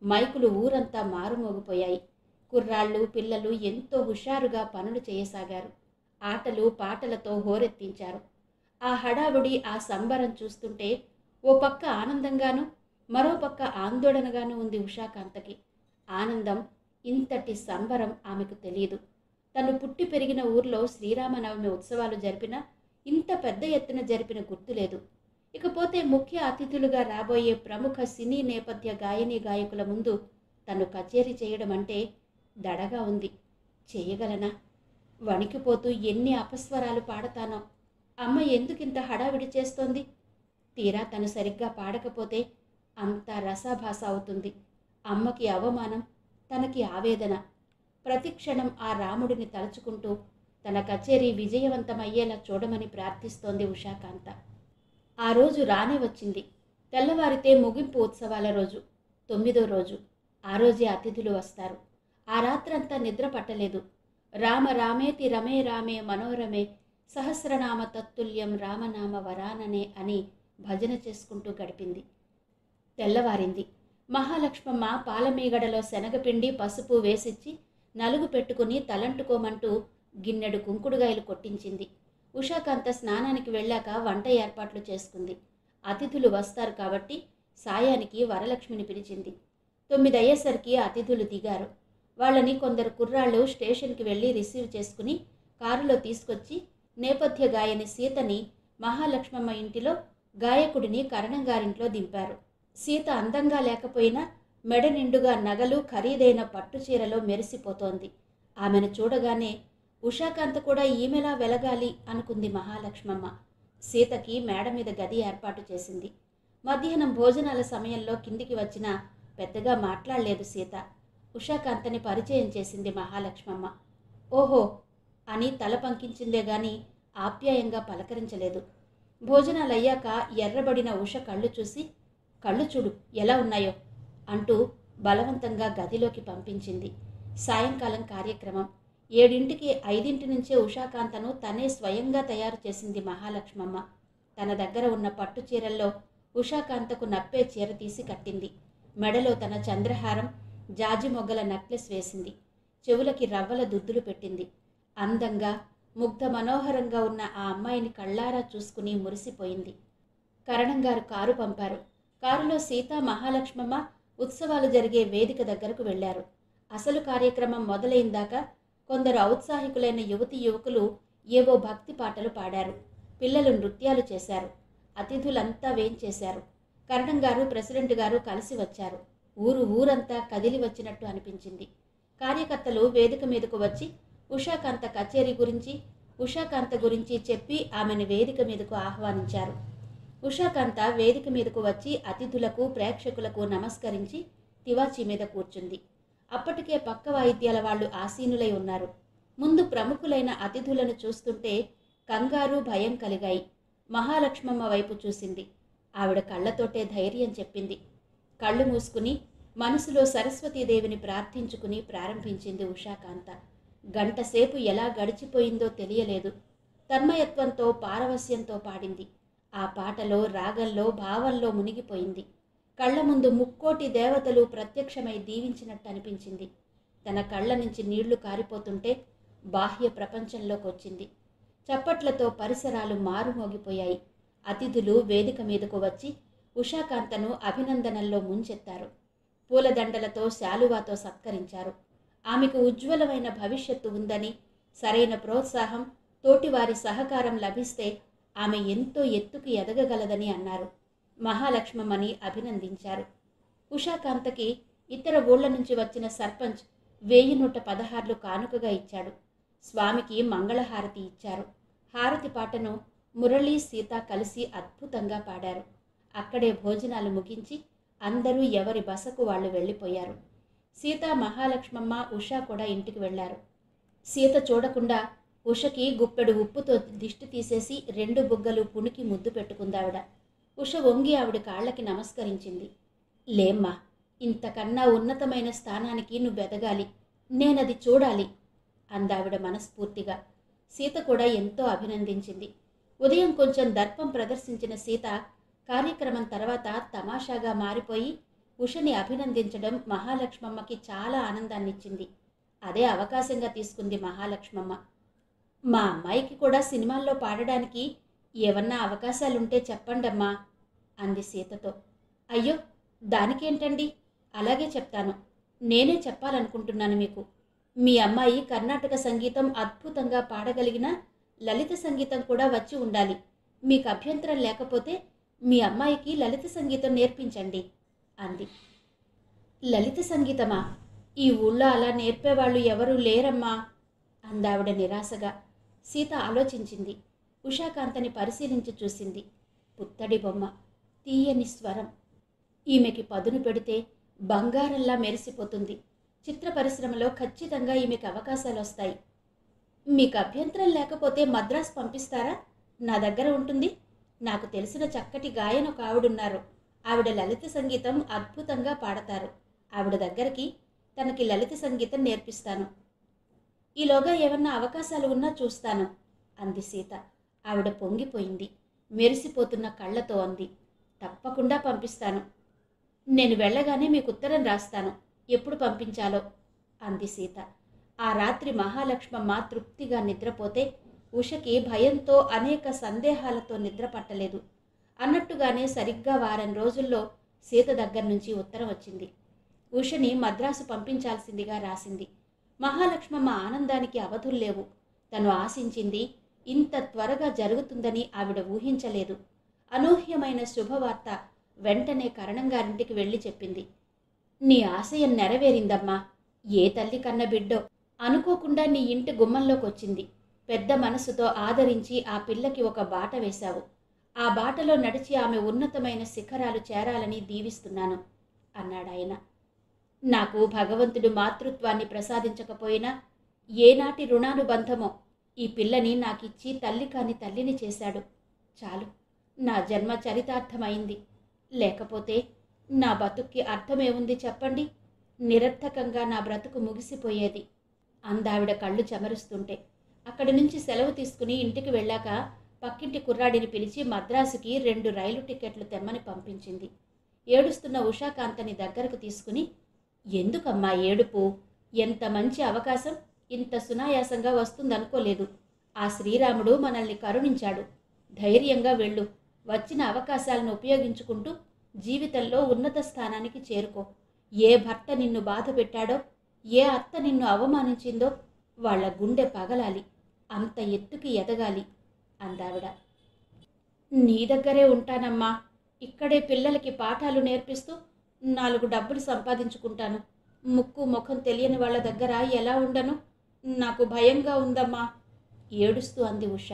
మైకులు ఊరంతా మారుమోగిపోయాయి. కుర్రాళ్ళు, పిల్లలు ఎంతో హుషారుగా పనులు చేయసాగారు. ఆటలు పాటలతో హోరెత్తించారు. ఆ హడావుడి, ఆ సంబరం చూస్తుంటే ఓ పక్క ఆనందంగానూ మరో పక్క ఆందోళనగానూ ఉంది ఉషాకాంతకి. ఆనందం, ఇంతటి సంబరం ఆమెకు తెలియదు. తను పుట్టి పెరిగిన ఊర్లో శ్రీరామనవమి ఉత్సవాలు జరిపిన, ఇంత పెద్ద ఎత్తున జరిపిన గుర్తులేదు. ఇకపోతే ముఖ్య అతిథులుగా రాబోయే ప్రముఖ సినీ నేపథ్య గాయనీ గాయకుల ముందు తను కచేరీ చేయడం అంటే దడగా ఉంది. చేయగలనా? వణికిపోతూ ఎన్ని అపస్వరాలు పాడతానో. అమ్మ ఎందుకింత హడావిడి చేస్తోంది? తీరా తను సరిగ్గా పాడకపోతే అంతా రసాభాస అవుతుంది. అమ్మకి అవమానం, తనకి ఆవేదన. ప్రతిక్షణం ఆ రాముడిని తలుచుకుంటూ తన కచేరీ విజయవంతమయ్యేలా చూడమని ప్రార్థిస్తోంది ఉషాకాంత. ఆ రోజు రానే వచ్చింది. తెల్లవారితే ముగింపు ఉత్సవాల రోజు, 9వ రోజు. ఆ రోజే అతిథులు వస్తారు. ఆ రాత్రంతా నిద్ర పట్టలేదు. రామ రామేతి రమే రామే మనోరమే సహస్రనామ తత్తుల్యం రామనామ వరాననే అని భజన చేసుకుంటూ గడిపింది. తెల్లవారింది. మహాలక్ష్మమ్మ పాలమీగడలో శనగపిండి పసుపు వేసిచ్చి నలుగు పెట్టుకుని తలంటుకోమంటూ గిన్నెడు కుంకుడుగాయలు కొట్టించింది. ఉషాకాంత స్నానానికి వెళ్ళాక వంట ఏర్పాట్లు చేసుకుంది. అతిథులు వస్తారు కాబట్టి సాయానికి వరలక్ష్మిని పిలిచింది. 9 అయ్యేసరికి అతిథులు దిగారు. వాళ్ళని కొందరు కుర్రాళ్ళు స్టేషన్కి వెళ్ళి రిసీవ్ చేసుకుని కారులో తీసుకొచ్చి నేపథ్య గాయని సీతని మహాలక్ష్మమ్మ ఇంటిలో, గాయకుడిని కరణంగారింట్లో దింపారు. సీత అందంగా లేకపోయినా మెడ నిండుగా నగలు, ఖరీదైన పట్టుచీరలో మెరిసిపోతోంది. ఆమెను చూడగానే ఉషాకాంత కూడా ఈమెలా వెలగాలి అనుకుంది మహాలక్ష్మమ్మ. సీతకి మేడ మీద గది ఏర్పాటు చేసింది. మధ్యాహ్నం భోజనాల సమయంలో కిందికి వచ్చినా పెద్దగా మాట్లాడలేదు సీత. ఉషాకాంతని పరిచయం చేసింది మహాలక్ష్మమ్మ. ఓహో అని తల పంకించిందే గాని ఆప్యాయంగా పలకరించలేదు. భోజనాలయ్యాక ఎర్రబడిన ఉష కళ్ళు చూసి, కళ్ళు చూడు ఎలా ఉన్నాయో అంటూ బలవంతంగా గదిలోకి పంపించింది. సాయంకాలం కార్యక్రమం. 7ంటికి 5 నుంచే ఉషాకాంతను తనే స్వయంగా తయారు చేసింది మహాలక్ష్మమ్మ. తన దగ్గర ఉన్న పట్టు చీరల్లో ఉషాకాంతకు నప్పే చీర తీసి కట్టింది. మెడలో తన చంద్రహారం, జాజి మొగ్గల నెక్లెస్ వేసింది. చెవులకి రవ్వల దుద్దులు పెట్టింది. అందంగా, ముగ్ధ మనోహరంగా ఉన్న ఆ అమ్మాయిని కళ్ళారా చూసుకుని మురిసిపోయింది. కరణంగారు కారు పంపారు. కారులో సీత, మహాలక్ష్మమ్మ ఉత్సవాలు జరిగే వేదిక దగ్గరకు వెళ్లారు. అసలు కార్యక్రమం మొదలైందాకా కొందరు ఔత్సాహికులైన యువతీ యువకులు ఏవో భక్తి పాటలు పాడారు. పిల్లలు నృత్యాలు చేశారు. అతిథులంతా వేంచేశారు. కరణంగారు, ప్రెసిడెంట్ గారు కలిసి వచ్చారు. ఊరంతా కదిలి వచ్చినట్టు అనిపించింది. కార్యకర్తలు వేదిక మీదకు వచ్చి ఉషాకాంత కచేరీ గురించి, ఉషాకాంత గురించి చెప్పి ఆమెను వేదిక మీదకు ఆహ్వానించారు. ఉషాకాంత వేదిక మీదకు వచ్చి అతిథులకు, ప్రేక్షకులకు నమస్కరించి తివాచీ మీద కూర్చుంది. అప్పటికే పక్క వాయిద్యాల వాళ్ళు ఆసీనులై ఉన్నారు. ముందు ప్రముఖులైన అతిథులను చూస్తుంటే కంగారు, భయం కలిగాయి. మహాలక్ష్మమ్మ వైపు చూసింది. ఆవిడ కళ్ళతోటే ధైర్యం చెప్పింది. కళ్ళు మూసుకుని మనసులో సరస్వతీదేవిని ప్రార్థించుకుని ప్రారంభించింది ఉషాకాంత. గంటసేపు ఎలా గడిచిపోయిందో తెలియలేదు. తన్మయత్వంతో, పారవస్యంతో పాడింది. ఆ పాటలో, రాగంలో, భావంలో మునిగిపోయింది. కళ్ల ముందు ముక్కోటి దేవతలు ప్రత్యక్షమై దీవించినట్టు అనిపించింది. తన కళ్ళ నుంచి నీళ్లు కారిపోతుంటే బాహ్య ప్రపంచంలోకి వచ్చింది. చప్పట్లతో పరిసరాలు మారుమోగిపోయాయి. అతిథులు వేదిక మీదకు వచ్చి ఉషాకాంతను అభినందనల్లో ముంచెత్తారు. పూలదండలతో, శాలువాతో సత్కరించారు. ఆమెకు ఉజ్వలమైన భవిష్యత్తు ఉందని, సరైన ప్రోత్సాహం, తోటివారి సహకారం లభిస్తే ఆమె ఎంతో ఎత్తుకు ఎదగగలదని అన్నారు. మహాలక్ష్మమ్మని అభినందించారు. ఉషాకాంతకి ఇతర ఊళ్ల నుంచి వచ్చిన సర్పంచ్ 1016 కానుకగా ఇచ్చాడు. స్వామికి మంగళహారతి ఇచ్చారు. హారతి పాటను మురళీ, సీత కలిసి అద్భుతంగా పాడారు. అక్కడే భోజనాలు ముగించి అందరూ ఎవరి బసకు వాళ్ళు వెళ్ళిపోయారు. సీత, మహాలక్ష్మమ్మ, ఉష కూడా ఇంటికి వెళ్లారు. సీత చూడకుండా ఉషకి గుప్పెడు ఉప్పుతో దిష్టి తీసేసి 2 బుగ్గలు పుణికి ముద్దు పెట్టుకుందావిడ. ఉష వంగి ఆవిడ కాళ్ళకి నమస్కరించింది. లేమ్మా, ఇంతకన్నా ఉన్నతమైన స్థానానికి నువ్వెదగాలి, నేనది చూడాలి అందావిడ మనస్ఫూర్తిగా. సీత కూడా ఎంతో అభినందించింది. ఉదయం కొంచెం దర్పం ప్రదర్శించిన సీత కార్యక్రమం తర్వాత తమాషాగా మారిపోయి ఉషని అభినందించడం మహాలక్ష్మమ్మకి చాలా ఆనందాన్నిచ్చింది. అదే అవకాశంగా తీసుకుంది మహాలక్ష్మమ్మ. మా అమ్మాయికి కూడా సినిమాల్లో పాడడానికి ఏవన్నా అవకాశాలుంటే చెప్పండమ్మా అంది సీతతో. అయ్యో, దానికేంటండి, అలాగే చెప్తాను. నేనే చెప్పాలనుకుంటున్నాను మీకు. మీ అమ్మాయి కర్ణాటక సంగీతం అద్భుతంగా పాడగలిగినా లలిత సంగీతం కూడా వచ్చి ఉండాలి. మీకు అభ్యంతరం లేకపోతే మీ అమ్మాయికి లలిత సంగీతం నేర్పించండి అంది. లలిత సంగీతమా? ఈ ఊళ్ళో అలా నేర్పేవాళ్ళు ఎవరూ లేరమ్మా అందావిడ నిరాశగా. సీత ఆలోచించింది. ఉషాకాంతని పరిశీలించి చూసింది. పుత్తడి బొమ్మ, తీయని స్వరం. ఈమెకి పదును పెడితే బంగారంలా మెరిసిపోతుంది. చిత్ర పరిశ్రమలో ఖచ్చితంగా ఈమెకి అవకాశాలు వస్తాయి. మీకు అభ్యంతరం లేకపోతే మద్రాసు పంపిస్తారా? నా దగ్గర ఉంటుంది. నాకు తెలిసిన చక్కటి గాయన ఒక ఆవిడున్నారు. ఆవిడ లలిత సంగీతం అద్భుతంగా పాడతారు. ఆవిడ దగ్గరికి తనకి లలిత సంగీతం నేర్పిస్తాను. ఈలోగా ఏమన్నా అవకాశాలు ఉన్నా చూస్తాను అంది సీత. ఆవిడ పొంగిపోయింది. మెరిసిపోతున్న కళ్ళతో అంది, తప్పకుండా పంపిస్తాను. నేను వెళ్ళగానే మీకు ఉత్తరం రాస్తాను, ఎప్పుడు పంపించాలో అంది సీత. ఆ రాత్రి మహాలక్ష్మమ్మ తృప్తిగా నిద్రపోతే ఉషకి భయంతో అనేక సందేహాలతో నిద్ర పట్టలేదు. అన్నట్టుగానే సరిగ్గా వారం రోజుల్లో సీత దగ్గర నుంచి ఉత్తరం వచ్చింది. ఉషని మద్రాసు పంపించాల్సిందిగా రాసింది. మహాలక్ష్మమ్మ ఆనందానికి అవధుల్లేవు. తను ఆశించింది ఇంత త్వరగా జరుగుతుందని ఆవిడ ఊహించలేదు. అనూహ్యమైన శుభవార్త వెంటనే కరణంగారింటికి వెళ్ళి చెప్పింది. నీ ఆశయం నెరవేరిందమ్మా. ఏ తల్లి కన్న బిడ్డో అనుకోకుండా నీ ఇంటి గుమ్మంలోకి వచ్చింది. పెద్ద మనసుతో ఆదరించి ఆ పిల్లకి ఒక బాట వేశావు. ఆ బాటలో నడిచి ఆమె ఉన్నతమైన శిఖరాలు చేరాలని దీవిస్తున్నాను అన్నాడాయన. నాకు భగవంతుడు మాతృత్వాన్ని ప్రసాదించకపోయినా ఏనాటి రుణానుబంధమో ఈ పిల్లని నాకిచ్చి తల్లి కాని తల్లిని చేశాడు. చాలు, నా జన్మ చరితార్థమైంది. లేకపోతే నా బతుక్కి అర్థమేముంది చెప్పండి? నిరర్థకంగా నా బ్రతుకు ముగిసిపోయేది అందావిడ కళ్ళు చెమరుస్తుంటే. అక్కడి నుంచి సెలవు తీసుకుని ఇంటికి వెళ్ళాక పక్కింటి కుర్రాడిని పిలిచి మద్రాసుకి 2 రైలు టికెట్లు తెమ్మని పంపించింది. ఏడుస్తున్న ఉషాకాంతని దగ్గరకు తీసుకుని, ఎందుకమ్మా ఏడుపు? ఎంత మంచి అవకాశం ఇంత సునాయాసంగా వస్తుందనుకోలేదు. ఆ శ్రీరాముడు మనల్ని కరుణించాడు. ధైర్యంగా వెళ్ళు. వచ్చిన అవకాశాలను ఉపయోగించుకుంటూ జీవితంలో ఉన్నత స్థానానికి చేరుకో. ఏ భర్త నిన్ను బాధ పెట్టాడో, ఏ అత్త నిన్ను అవమానించిందో వాళ్ల గుండె పగలాలి, అంత ఎత్తుకి ఎదగాలి అందావిడ. నీ దగ్గరే ఉంటానమ్మా. ఇక్కడే పిల్లలకి పాఠాలు నేర్పిస్తూ 4 డబ్బులు సంపాదించుకుంటాను. ముక్కు ముఖం తెలియని వాళ్ళ దగ్గర ఎలా ఉండను? నాకు భయంగా ఉందమ్మా ఏడుస్తూ అంది ఉష.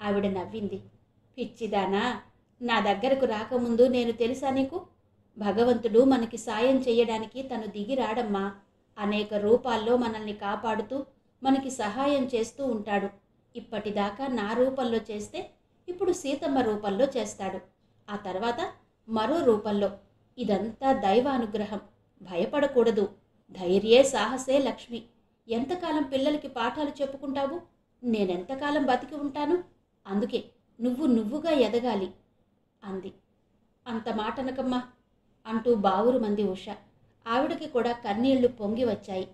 ఆవిడ నవ్వింది. పిచ్చిదానా, నా దగ్గరకు రాకముందు నేను తెలుసా నీకు? భగవంతుడు మనకి సాయం చెయ్యడానికి తను దిగి రాడమ్మా. అనేక రూపాల్లో మనల్ని కాపాడుతూ మనకి సహాయం చేస్తూ ఉంటాడు. ఇప్పటిదాకా నా రూపంలో చేస్తే ఇప్పుడు సీతమ్మ రూపంలో చేస్తాడు. ఆ తర్వాత మరో రూపంలో. ఇదంతా దైవానుగ్రహం. భయపడకూడదు. ధైర్యే సాహసే లక్ష్మి. ఎంతకాలం పిల్లలకి పాఠాలు చెప్పుకుంటావు? నేనెంతకాలం బతికి ఉంటాను? అందుకే నువ్వుగా ఎదగాలి అంది. అంత మాటనకమ్మా అంటూ బావురు మంది ఉష. ఆవిడకి కూడా కన్నీళ్లు పొంగి వచ్చాయి.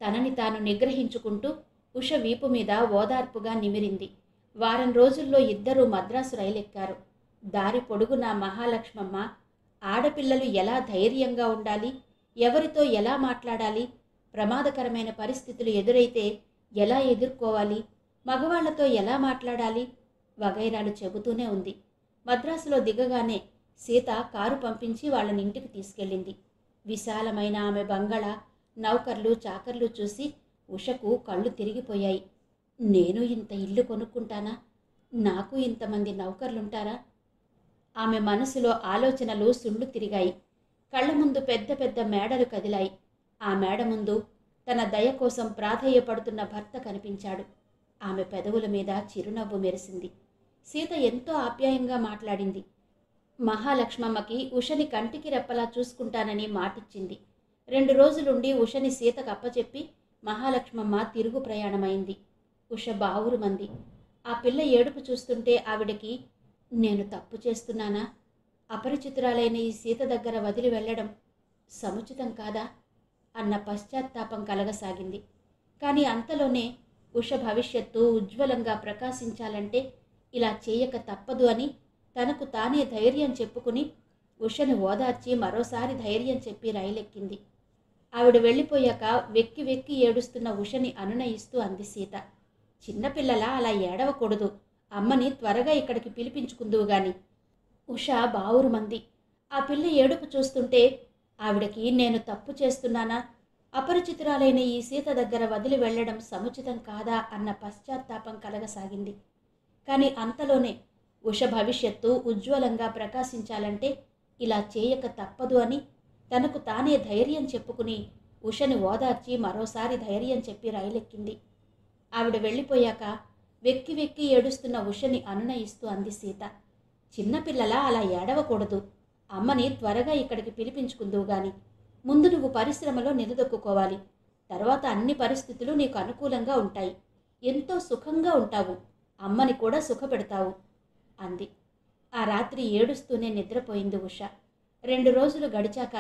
తనని తాను నిగ్రహించుకుంటూ ఉష వీపు మీద ఓదార్పుగా నిమిరింది. వారం రోజుల్లో ఇద్దరూ మద్రాసు రైలెక్కారు. దారి పొడుగునా మహాలక్ష్మమ్మ ఆడపిల్లలు ఎలా ధైర్యంగా ఉండాలి, ఎవరితో ఎలా మాట్లాడాలి, ప్రమాదకరమైన పరిస్థితులు ఎదురైతే ఎలా ఎదుర్కోవాలి, మగవాళ్లతో ఎలా మాట్లాడాలి వగైరాలు చెబుతూనే ఉంది. మద్రాసులో దిగగానే సీత కారు పంపించి వాళ్ళని ఇంటికి తీసుకెళ్ళింది. విశాలమైన ఆమె బంగళా, నౌకర్లు చాకర్లు చూసి ఉషకు కళ్ళు తిరిగిపోయాయి. నేను ఇంత ఇల్లు కొనుక్కుంటానా? నాకు ఇంతమంది నౌకర్లుంటారా? ఆమె మనసులో ఆలోచనలు సుళ్ళు తిరిగాయి. కళ్ళ ముందు పెద్ద పెద్ద మేడలు కదిలాయి. ఆ మేడ ముందు తన దయ కోసం ప్రాధేయపడుతున్న భర్త కనిపించాడు. ఆమె పెదవుల మీద చిరునవ్వు మెరిసింది. సీత ఎంతో ఆప్యాయంగా మాట్లాడింది. మహాలక్ష్మమ్మకి ఉషని కంటికి రెప్పలా చూసుకుంటానని మాటిచ్చింది. 2 రోజులుండి ఉషని సీతకు అప్పచెప్పి మహాలక్ష్మమ్మ తిరుగు ప్రయాణమైంది. ఉష బావురుమంది. ఆ పిల్ల ఏడుపు చూస్తుంటే ఆవిడకి, నేను తప్పు చేస్తున్నానా? అపరిచితురాలైన ఈ సీత దగ్గర వదిలి వెళ్ళడం సముచితం కాదా అన్న పశ్చాత్తాపం కలగసాగింది. కానీ అంతలోనే ఉష భవిష్యత్తు ఉజ్వలంగా ప్రకాశించాలంటే ఇలా చేయక తప్పదు అని తనకు తానే ధైర్యం చెప్పుకుని ఉషని ఓదార్చి మరోసారి ధైర్యం చెప్పి రైలెక్కింది. ఆవిడ వెళ్ళిపోయాక వెక్కి వెక్కి ఏడుస్తున్న ఉషని అనునయిస్తూ అంది సీత. చిన్నపిల్లలా అలా ఏడవకూడదు. అమ్మని త్వరగా ఇక్కడికి పిలిపించుకుందువు గాని. ఉష బావురుమంది. ఆ పిల్ల ఏడుపు చూస్తుంటే ఆవిడకి నేను తప్పు చేస్తున్నానా, అపరిచితురాలైన ఈ సీత దగ్గర వదిలి వెళ్లడం సముచితం కాదా అన్న పశ్చాత్తాపం కలగసాగింది. కానీ అంతలోనే ఉష భవిష్యత్తు ఉజ్వలంగా ప్రకాశించాలంటే ఇలా చేయక తప్పదు అని తనకు తానే ధైర్యం చెప్పుకుని ఉషని ఓదార్చి మరోసారి ధైర్యం చెప్పి రైలెక్కింది. ఆవిడ వెళ్ళిపోయాక వెక్కి వెక్కి ఏడుస్తున్న ఉషని అనునయిస్తూ అంది సీత. చిన్నపిల్లలా అలా ఏడవకూడదు. అమ్మని త్వరగా ఇక్కడికి పిలిపించుకుందువు గాని. ముందు నువ్వు పరిశ్రమలో నిలదొక్కుకోవాలి. తర్వాత అన్ని పరిస్థితులు నీకు అనుకూలంగా ఉంటాయి. ఎంతో సుఖంగా ఉంటావు. అమ్మని కూడా సుఖపెడతావు అంది. ఆ రాత్రి ఏడుస్తూనే నిద్రపోయింది ఉష. 2 రోజులు గడిచాక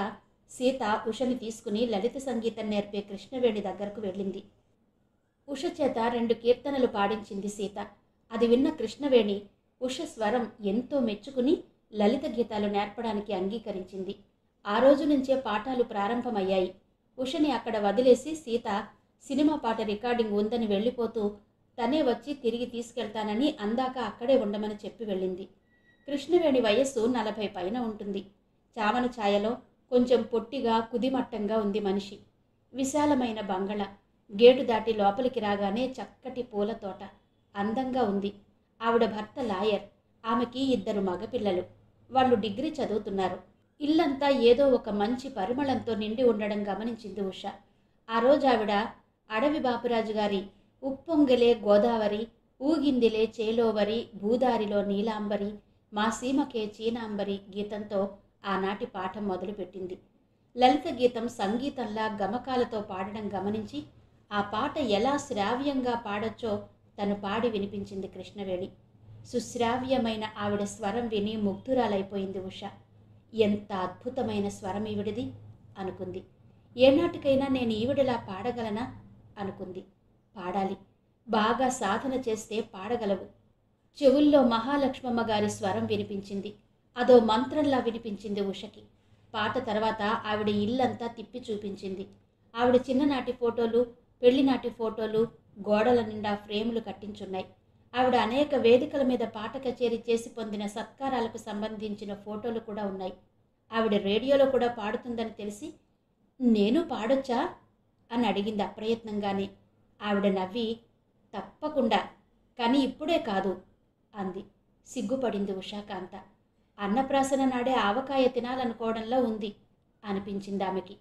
సీత ఉషని తీసుకుని లలిత సంగీతం నేర్పే కృష్ణవేణి దగ్గరకు వెళ్ళింది. ఉష చేత 2 కీర్తనలు పాడించింది సీత. అది విన్న కృష్ణవేణి ఉష స్వరం ఎంతో మెచ్చుకుని లలిత గీతాలు నేర్పడానికి అంగీకరించింది. ఆ రోజు నుంచే పాఠాలు ప్రారంభమయ్యాయి. ఉషని అక్కడ వదిలేసి సీత సినిమా పాట రికార్డింగ్ ఉందని వెళ్ళిపోతూ తనే వచ్చి తిరిగి తీసుకెళ్తానని అందాక అక్కడే ఉండమని చెప్పి వెళ్ళింది. కృష్ణవేణి వయస్సు 40 పైన ఉంటుంది. చామన ఛాయలో కొంచెం పొట్టిగా కుదిమట్టంగా ఉంది మనిషి. విశాలమైన బంగళ, గేటు దాటి లోపలికి రాగానే చక్కటి పూల తోట. అందంగా ఉంది. ఆవిడ భర్త లాయర్. ఆమెకి 2 మగపిల్లలు. వాళ్ళు డిగ్రీ చదువుతున్నారు. ఇల్లంతా ఏదో ఒక మంచి పరిమళంతో నిండి ఉండడం గమనించింది ఉష. ఆ రోజు ఆవిడ అడవి బాపురాజు గారి ఉప్పొంగలే గోదావరి, ఊగిందిలే చేలోవరి, భూదారిలో నీలాంబరి, మా సీమకే చీనాంబరి గీతంతో ఆనాటి పాఠం మొదలుపెట్టింది. లలిత గీతం సంగీతంలా గమకాలతో పాడడం గమనించి ఆ పాట ఎలా శ్రావ్యంగా పాడొచ్చో తను పాడి వినిపించింది కృష్ణవేణి. సుశ్రావ్యమైన ఆవిడ స్వరం విని ముగ్ధురాలైపోయింది ఉష. ఎంత అద్భుతమైన స్వరం ఈవిడిది అనుకుంది. ఏనాటికైనా నేను ఈవిడలా పాడగలనా అనుకుంది. పాడాలి. బాగా సాధన చేస్తే పాడగలవు. చెవుల్లో మహాలక్ష్మమ్మ గారి స్వరం వినిపించింది. అదో మంత్రంలా వినిపించింది ఉషకి. పాట తర్వాత ఆవిడ ఇల్లంతా తిప్పి చూపించింది. ఆవిడ చిన్ననాటి ఫోటోలు, పెళ్లినాటి ఫోటోలు గోడల నిండా ఫ్రేములు కట్టించున్నాయి. ఆవిడ అనేక వేదికల మీద పాట కచేరీ చేసి పొందిన సత్కారాలకు సంబంధించిన ఫోటోలు కూడా ఉన్నాయి. ఆవిడ రేడియోలో కూడా పాడుతుందని తెలిసి నేను పాడొచ్చా అని అడిగింది అప్రయత్నంగానే. ఆవిడ నవ్వి తప్పకుండా, కానీ ఇప్పుడే కాదు అంది. సిగ్గుపడింది ఉషాకాంత. అన్నప్రాసన నాడే ఆవకాయ తినాలనుకోవడంలో ఉంది అనిపించింది ఆమెకి.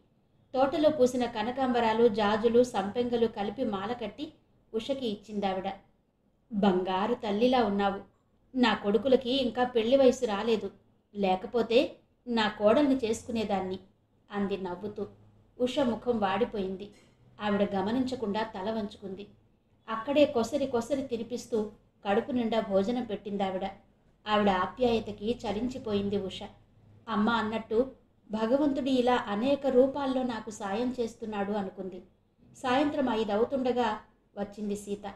తోటలో పూసిన కనకాంబరాలు, జాజులు, సంపెంగలు కలిపి మాల కట్టి ఉషకి ఇచ్చిందావిడ. బంగారు తల్లిలా ఉన్నావు. నా కొడుకులకి ఇంకా పెళ్లి వయసు రాలేదు. లేకపోతే నా కోడల్ని చేసుకునేదాన్ని అంది నవ్వుతూ. ఉష ముఖం వాడిపోయింది. ఆవిడ గమనించకుండా తల వంచుకుంది. అక్కడే కొసరి కొసరి తినిపిస్తూ కడుపు నిండా భోజనం పెట్టిందావిడ. ఆవిడ ఆప్యాయతకి చలించిపోయింది ఉష. అమ్మ అన్నట్టు భగవంతుడి ఇలా అనేక రూపాల్లో నాకు సాయం చేస్తున్నాడు అనుకుంది. సాయంత్రం 5 అవుతుండగా వచ్చింది సీత.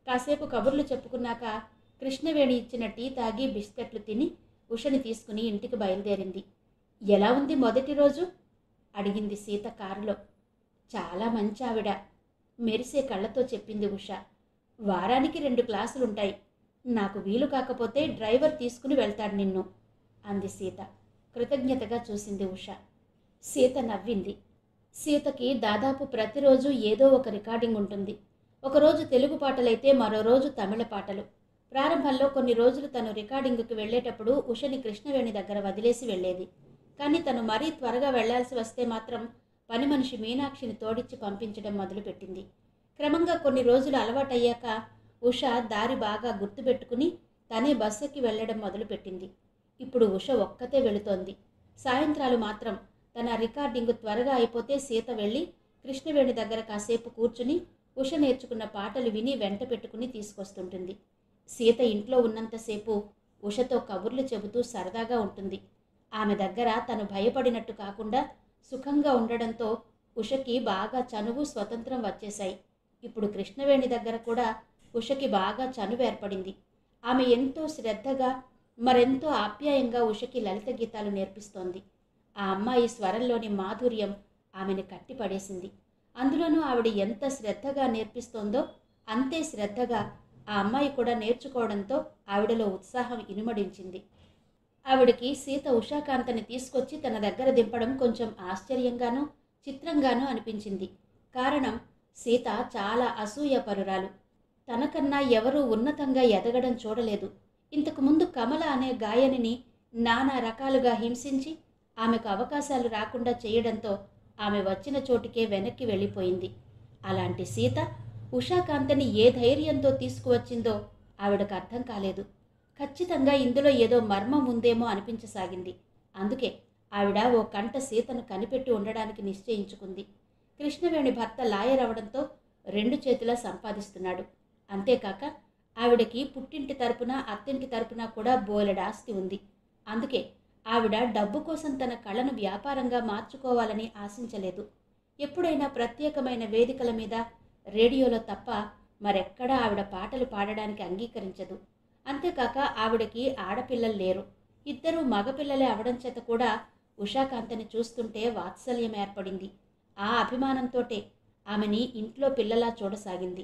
కాసేపు కబుర్లు చెప్పుకున్నాక కృష్ణవేణి ఇచ్చిన టీ తాగి బిస్కెట్లు తిని ఉషని తీసుకుని ఇంటికి బయలుదేరింది. ఎలా ఉంది మొదటి రోజు అడిగింది సీత కారులో. చాలా మంచి ఆవిడ మెరిసే కళ్ళతో చెప్పింది ఉష. వారానికి 2 క్లాసులుంటాయి. నాకు వీలు కాకపోతే డ్రైవర్ తీసుకుని వెళ్తాడు నిన్ను అంది సీత. కృతజ్ఞతగా చూసింది ఉష. సీత నవ్వింది. సీతకి దాదాపు ప్రతిరోజు ఏదో ఒక రికార్డింగ్ ఉంటుంది. ఒకరోజు తెలుగు పాటలైతే మరో రోజు తమిళ పాటలు. ప్రారంభంలో కొన్ని రోజులు తను రికార్డింగ్కి వెళ్ళేటప్పుడు ఉషని కృష్ణవేణి దగ్గర వదిలేసి వెళ్ళేది. కానీ తను మరీ త్వరగా వెళ్లాల్సి వస్తే మాత్రం పని మనిషి మీనాక్షిని తోడిచ్చి పంపించడం మొదలుపెట్టింది. క్రమంగా కొన్ని రోజులు అలవాటయ్యాక ఉష దారి బాగా గుర్తుపెట్టుకుని తనే బస్సుకి వెళ్ళడం మొదలుపెట్టింది. ఇప్పుడు ఉష ఒక్కతే వెళుతోంది. సాయంత్రాలు మాత్రం తన రికార్డింగ్ త్వరగా అయిపోతే సీత వెళ్ళి కృష్ణవేణి దగ్గర కాసేపు కూర్చుని ఉష నేర్చుకున్న పాటలు విని వెంట పెట్టుకుని తీసుకొస్తుంటుంది. సీత ఇంట్లో ఉన్నంతసేపు ఉషతో కబుర్లు చెబుతూ సరదాగా ఉంటుంది. ఆమె దగ్గర తను భయపడినట్టు కాకుండా సుఖంగా ఉండడంతో ఉషకి బాగా చనువు, స్వతంత్రం వచ్చేశాయి. ఇప్పుడు కృష్ణవేణి దగ్గర కూడా ఉషకి బాగా చనువు ఏర్పడింది. ఆమె ఎంతో శ్రద్ధగా, మరెంతో ఆప్యాయంగా ఉషకి లలిత గీతాలు నేర్పిస్తోంది. ఆ అమ్మాయి స్వరంలోని మాధుర్యం ఆమెను కట్టిపడేసింది. అందులోనూ ఆవిడ ఎంత శ్రద్ధగా నేర్పిస్తోందో అంతే శ్రద్ధగా ఆ అమ్మాయి కూడా నేర్చుకోవడంతో ఆవిడలో ఉత్సాహం ఇనుమడించింది. ఆవిడకి సీత ఉషాకాంతని తీసుకొచ్చి తన దగ్గర దింపడం కొంచెం ఆశ్చర్యంగానూ చిత్రంగానూ అనిపించింది. కారణం సీత చాలా అసూయపరురాలు. తనకన్నా ఎవరూ ఉన్నతంగా ఎదగడం చూడలేదు. ఇంతకుముందు కమల అనే గాయనిని నానా రకాలుగా హింసించి ఆమెకు అవకాశాలు రాకుండా చేయడంతో ఆమె వచ్చిన చోటికే వెనక్కి వెళ్ళిపోయింది. అలాంటి సీత ఉషాకాంతని ఏ ధైర్యంతో తీసుకువచ్చిందో ఆవిడకు అర్థం కాలేదు. ఖచ్చితంగా ఇందులో ఏదో మర్మం ఉందేమో అనిపించసాగింది. అందుకే ఆవిడ ఓ కంట సీతను కనిపెట్టి ఉండడానికి నిశ్చయించుకుంది. కృష్ణవేణి భర్త లాయర్ అవడంతో 2 చేతులా సంపాదిస్తున్నాడు. అంతేకాక ఆవిడకి పుట్టింటి తరపున అత్తింటి తరపున కూడా బోలెడాస్తి ఉంది. అందుకే ఆవిడ డబ్బు కోసం తన కళను వ్యాపారంగా మార్చుకోవాలని ఆశించలేదు. ఎప్పుడైనా ప్రత్యేకమైన వేదికల మీద, రేడియోలో తప్ప మరెక్కడా ఆవిడ పాటలు పాడడానికి అంగీకరించదు. అంతేకాక ఆవిడకి ఆడపిల్లలు లేరు. 2 మగపిల్లలే అవడం చేత కూడా ఉషాకాంతని చూస్తుంటే వాత్సల్యం ఏర్పడింది. ఆ అభిమానంతోటే ఆమెని ఇంట్లో పిల్లలా చూడసాగింది.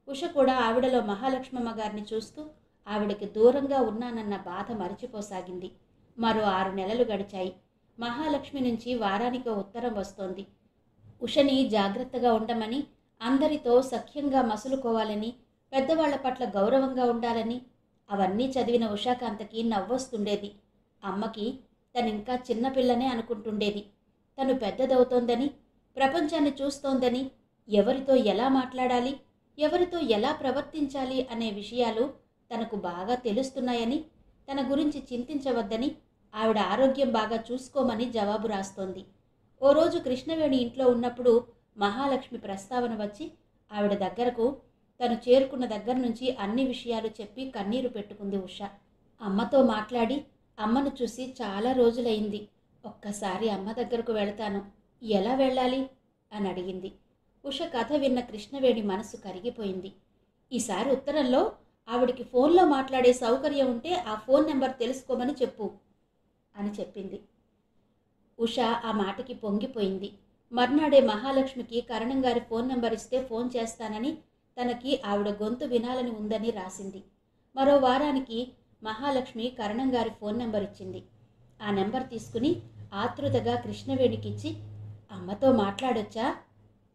ఉష కూడా ఆవిడలో మహాలక్ష్మమ్మ గారిని చూస్తూ ఆవిడకి దూరంగా ఉన్నానన్న బాధ మరిచిపోసాగింది. మరో 6 నెలలు గడిచాయి. మహాలక్ష్మి నుంచి వారానికో ఉత్తరం వస్తోంది. ఉషని జాగ్రత్తగా ఉండమని, అందరితో సఖ్యంగా మసులుకోవాలని, పెద్దవాళ్ల పట్ల గౌరవంగా ఉండాలని. అవన్నీ చదివిన ఉషాకాంతకి నవ్వొస్తుండేది. అమ్మకి తనింకా చిన్నపిల్లనే అనుకుంటుండేది. తను పెద్దదవుతోందని, ప్రపంచాన్ని చూస్తోందని, ఎవరితో ఎలా మాట్లాడాలి, ఎవరితో ఎలా ప్రవర్తించాలి అనే విషయాలు తనకు బాగా తెలుస్తున్నాయని, తన గురించి చింతించవద్దని, ఆవిడ ఆరోగ్యం బాగా చూసుకోమని జవాబు రాస్తోంది. ఓ రోజు కృష్ణవేణి ఇంట్లో ఉన్నప్పుడు మహాలక్ష్మి ప్రస్తావన వచ్చి ఆవిడ దగ్గరకు తను చేరుకున్న దగ్గర నుంచి అన్ని విషయాలు చెప్పి కన్నీరు పెట్టుకుంది ఉష. అమ్మతో మాట్లాడి అమ్మను చూసి చాలా రోజులైంది. ఒక్కసారి అమ్మ దగ్గరకు వెళతాను, ఎలా వెళ్ళాలి అని అడిగింది. ఉష కథ విన్న కృష్ణవేణి మనసు కరిగిపోయింది. ఈసారి ఉత్తరంలో ఆవిడికి ఫోన్లో మాట్లాడే సౌకర్యం ఉంటే ఆ ఫోన్ నెంబర్ తెలుసుకోమని చెప్పు అని చెప్పింది. ఉష ఆ మాటకి పొంగిపోయింది. మర్నాడే మహాలక్ష్మికి కరణం గారి ఫోన్ నెంబర్ ఇస్తే ఫోన్ చేస్తానని, తనకి ఆవిడ గొంతు వినాలని ఉందని రాసింది. మరో వారానికి మహాలక్ష్మి కరణం గారి ఫోన్ నెంబర్ ఇచ్చింది. ఆ నెంబర్ తీసుకుని ఆతృతగా కృష్ణవేణికిచ్చి, అమ్మతో మాట్లాడొచ్చా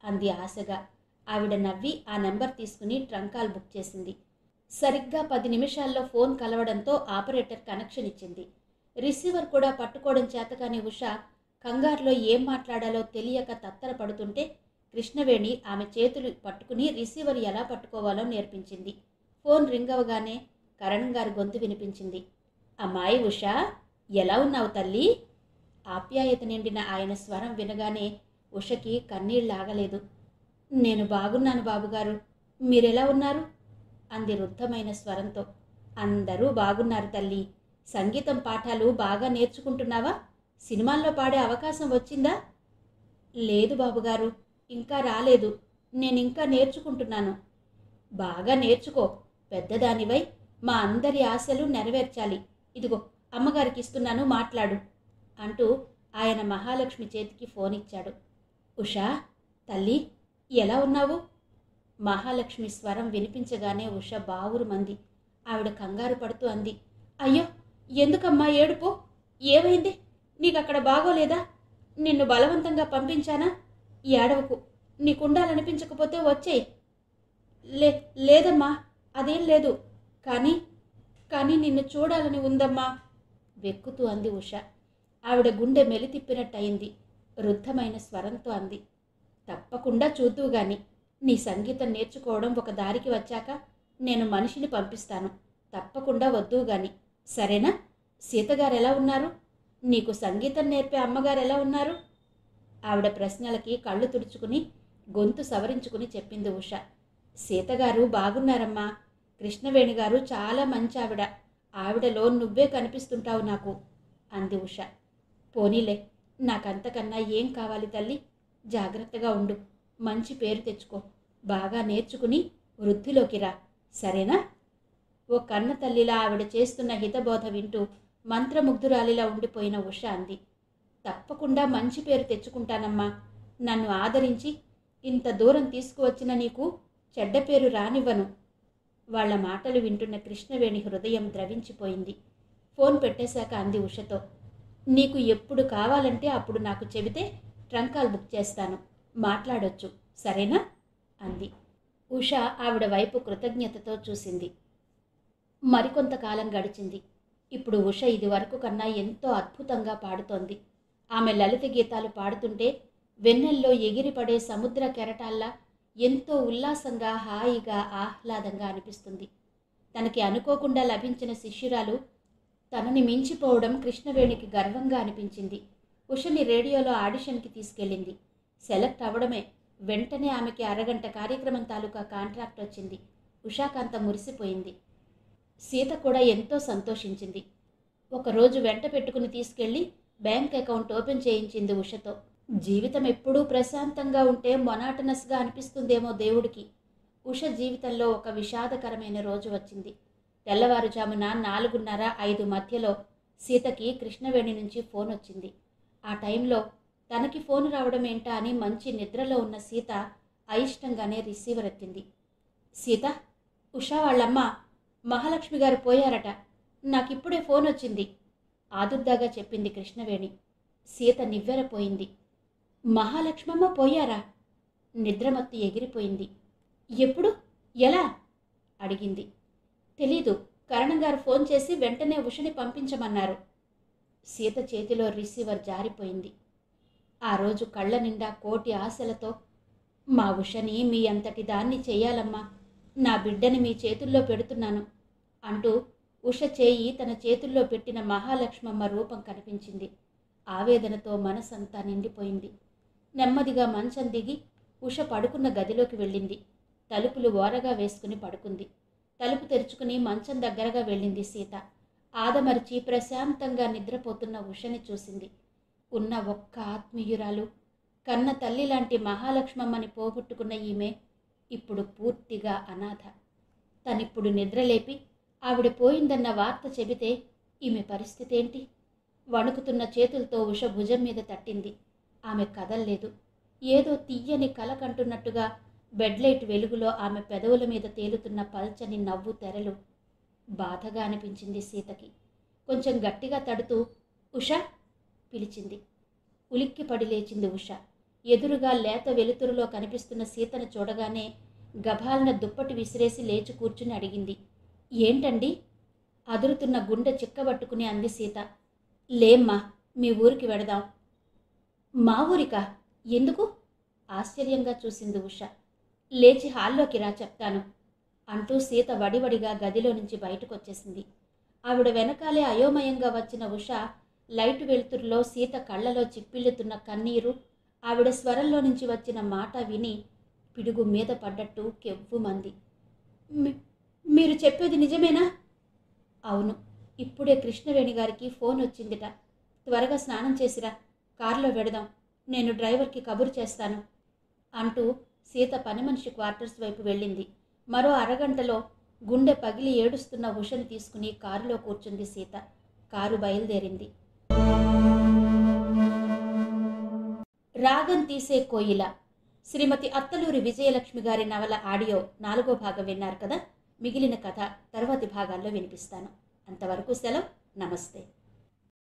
అంది ఆశగా. ఆవిడ నవ్వి ఆ నెంబర్ తీసుకుని ట్రంకాల్ బుక్ చేసింది. సరిగ్గా 10 నిమిషాల్లో ఫోన్ కలవడంతో ఆపరేటర్ కనెక్షన్ ఇచ్చింది. రిసీవర్ కూడా పట్టుకోవడం చేతకాని ఉష కంగారులో ఏం మాట్లాడాలో తెలియక తత్తర పడుతుంటే కృష్ణవేణి ఆమె చేతులు పట్టుకుని రిసీవర్ ఎలా పట్టుకోవాలో నేర్పించింది. ఫోన్ రింగ్ అవగానే కరణ్ గారి గొంతు వినిపించింది. అమ్మాయి ఉష, ఎలా ఉన్నావు తల్లి? ఆప్యాయత నిండిన ఆయన స్వరం వినగానే ఉషకి కన్నీళ్ళాగలేదు. నేను బాగున్నాను బాబుగారు, మీరెలా ఉన్నారు అంది రుద్ధమైన స్వరంతో. అందరూ బాగున్నారు తల్లి. సంగీతం పాఠాలు బాగా నేర్చుకుంటున్నావా? సినిమాల్లో పాడే అవకాశం వచ్చిందా? లేదు బాబుగారు, ఇంకా రాలేదు. నేనింకా నేర్చుకుంటున్నాను. బాగా నేర్చుకో, పెద్దదానివై మా అందరి ఆశలు నెరవేర్చాలి. ఇదిగో అమ్మగారికి ఇస్తున్నాను, మాట్లాడు అంటూ ఆయన మహాలక్ష్మి చేతికి ఫోన్ ఇచ్చాడు. ఉషా తల్లి, ఎలా ఉన్నావు? మహాలక్ష్మి స్వరం వినిపించగానే ఉష బావురుమంది. ఆవిడ కంగారు పడుతూ అంది, అయ్యో ఎందుకమ్మా ఏడుపు? ఏమైంది? నీకక్కడ బాగోలేదా? నిన్ను బలవంతంగా పంపించానా? ఏడవకు, నీకుండాలనిపించకపోతే వచ్చేయి. లేదమ్మా, అదేం లేదు. కానీ నిన్ను చూడాలని ఉందమ్మా వెక్కుతూ అంది ఉష. ఆవిడ గుండె మెలితిప్పినట్టయింది. రుద్ధమైన స్వరంతో అంది, తప్పకుండా చూద్దువుగాని. నీ సంగీతం నేర్చుకోవడం ఒక దారికి వచ్చాక నేను మనిషిని పంపిస్తాను. తప్పకుండా వద్దువుగాని, సరేనా? సీతగారు ఎలా ఉన్నారు? నీకు సంగీతం నేర్పే అమ్మగారు ఎలా ఉన్నారు? ఆవిడ ప్రశ్నలకి కళ్ళు తుడుచుకుని గొంతు సవరించుకుని చెప్పింది ఉష. సీతగారు బాగున్నారమ్మా. కృష్ణవేణి గారు చాలా మంచి ఆవిడ. ఆవిడలో నువ్వే కనిపిస్తుంటావు నాకు అంది ఉష. పోనీలే, నాకంతకన్నా ఏం కావాలి తల్లి? జాగ్రత్తగా ఉండు, మంచి పేరు తెచ్చుకో, బాగా నేర్చుకుని వృద్ధిలోకి రా, సరేనా? ఓ కన్న తల్లిలా ఆవిడ చేస్తున్న హితబోధ వింటూ మంత్రముగ్ధురాలిలా ఉండిపోయిన ఉష అంది, తప్పకుండా మంచి పేరు తెచ్చుకుంటానమ్మా. నన్ను ఆదరించి ఇంత దూరం తీసుకువచ్చిన నీకు చెడ్డ పేరు రానివ్వను. వాళ్ల మాటలు వింటున్న కృష్ణవేణి హృదయం ద్రవించిపోయింది. ఫోన్ పెట్టేశాక అంది ఉషతో, నీకు ఎప్పుడు కావాలంటే అప్పుడు నాకు చెబితే ట్రంకాల్ బుక్ చేస్తాను, మాట్లాడొచ్చు, సరేనా అంది. ఉష ఆవిడ వైపు కృతజ్ఞతతో చూసింది. మరికొంతకాలం గడిచింది. ఇప్పుడు ఉష ఇదివరకు కన్నా ఎంతో అద్భుతంగా పాడుతోంది. ఆమె లలిత గీతాలు పాడుతుంటే వెన్నెల్లో ఎగిరిపడే సముద్ర కెరటాల్లా ఎంతో ఉల్లాసంగా, హాయిగా, ఆహ్లాదంగా అనిపిస్తుంది. తనకి అనుకోకుండా లభించిన శిష్యురాలు తనని మించిపోవడం కృష్ణవేణికి గర్వంగా అనిపించింది. ఉషని రేడియోలో ఆడిషన్కి తీసుకెళ్ళింది. సెలెక్ట్ అవ్వడమే. వెంటనే ఆమెకి అరగంట కార్యక్రమం తాలూకా కాంట్రాక్ట్ వచ్చింది. ఉషాకాంత మురిసిపోయింది. సీత కూడా ఎంతో సంతోషించింది. ఒకరోజు వెంట పెట్టుకుని తీసుకెళ్లి బ్యాంక్ అకౌంట్ ఓపెన్ చేయించింది ఉషతో. జీవితం ఎప్పుడూ ప్రశాంతంగా ఉంటే మొనాటనస్గా అనిపిస్తుందేమో దేవుడికి. ఉష జీవితంలో ఒక విషాదకరమైన రోజు వచ్చింది. తెల్లవారుజామున 4:30-5 మధ్యలో సీతకి కృష్ణవేణి నుంచి ఫోన్ వచ్చింది. ఆ టైంలో తనకి ఫోన్ రావడం ఏంటా అని మంచి నిద్రలో ఉన్న సీత అయిష్టంగానే రిసీవర్ ఎత్తింది. సీత, ఉషా వాళ్ళమ్మ మహాలక్ష్మి గారు పోయారట, నాకిప్పుడే ఫోన్ వచ్చింది ఆదుర్దాగా చెప్పింది కృష్ణవేణి. సీత నివ్వెరపోయింది. మహాలక్ష్మమ్మ పోయారా? నిద్రమత్తు ఎగిరిపోయింది. ఎప్పుడు, ఎలా అడిగింది. తెలీదు, కరణంగారు ఫోన్ చేసి వెంటనే ఉషని పంపించమన్నారు. సీత చేతిలో రిసీవర్ జారిపోయింది. ఆ రోజు కళ్ళ నిండా కోటి ఆశలతో, మా ఉషని మీ అంతటి దాన్ని చెయ్యాలమ్మా, నా బిడ్డని మీ చేతుల్లో పెడుతున్నాను అంటూ ఉష చేయి తన చేతుల్లో పెట్టిన మహాలక్ష్మమ్మ రూపం కనిపించింది. ఆవేదనతో మనసంతా నిండిపోయింది. నెమ్మదిగా మంచం దిగి ఉష పడుకున్న గదిలోకి వెళ్ళింది. తలుపులు ఓరగా వేసుకుని పడుకుంది. తలుపు తెరుచుకుని మంచం దగ్గరగా వెళ్ళింది సీత. ఆదమరిచి ప్రశాంతంగా నిద్రపోతున్న ఉషని చూసింది. ఉన్న ఒక్క ఆత్మీయురాలు, కన్న తల్లి లాంటి మహాలక్ష్మమ్మని పోగొట్టుకున్న ఈమె ఇప్పుడు పూర్తిగా అనాథ. తనిప్పుడు నిద్రలేపి ఆవిడ పోయిందన్న వార్త చెబితే ఈమె పరిస్థితి ఏంటి? వణుకుతున్న చేతులతో ఉష భుజం మీద తట్టింది. ఆమె కదల్లేదు. ఏదో తీయని కల కంటున్నట్టుగా బెడ్లైట్ వెలుగులో ఆమె పెదవుల మీద తేలుతున్న పల్చని నవ్వు తెరలు. బాధగా అనిపించింది సీతకి. కొంచెం గట్టిగా తడుతూ ఉష పిలిచింది. ఉలిక్కిపడి లేచింది ఉష. ఎదురుగా లేత వెలుతురులో కనిపిస్తున్న సీతను చూడగానే గభాలన దుప్పటి విసిరేసి లేచి కూర్చుని అడిగింది. ఏంటండి? అదురుతున్న గుండె చిక్కబట్టుకుని అంది సీత. లేమ్మా, మీ ఊరికి వెడదాం. మా ఊరికా? ఎందుకు? ఆశ్చర్యంగా చూసింది ఉష. లేచి హాల్లోకి రా, చెప్తాను అంటూ సీత వడివడిగా గదిలో నుంచి బయటకొచ్చేసింది. ఆవిడ వెనకాలే అయోమయంగా వచ్చిన ఉష లైటు వెలుతురులో సీత కళ్ళలో చిప్పిల్లుతున్న కన్నీరు, ఆవిడ స్వరంలో నుంచి వచ్చిన మాట విని పిడుగు మీద పడ్డట్టు కెవ్వుమంది. మీరు చెప్పేది నిజమేనా? అవును, ఇప్పుడే కృష్ణవేణి గారికి ఫోన్ వచ్చిందిట. త్వరగా స్నానం చేసిరా, కారులో వెడదాం, నేను డ్రైవర్కి కబురు చేస్తాను అంటూ సీత పని మనిషి క్వార్టర్స్ వైపు వెళ్ళింది. మరో అరగంటలో గుండె పగిలి ఏడుస్తున్న ఉషని తీసుకుని కారులో కూర్చుంది సీత. కారు బయలుదేరింది. రాగం తీసే కోయిల, శ్రీమతి అత్తలూరి విజయలక్ష్మి గారి నవల ఆడియో 4వ భాగం విన్నారు కదా. మిగిలిన కథ తర్వాతి భాగాల్లో వినిపిస్తాను. అంతవరకు సెలవు. నమస్తే.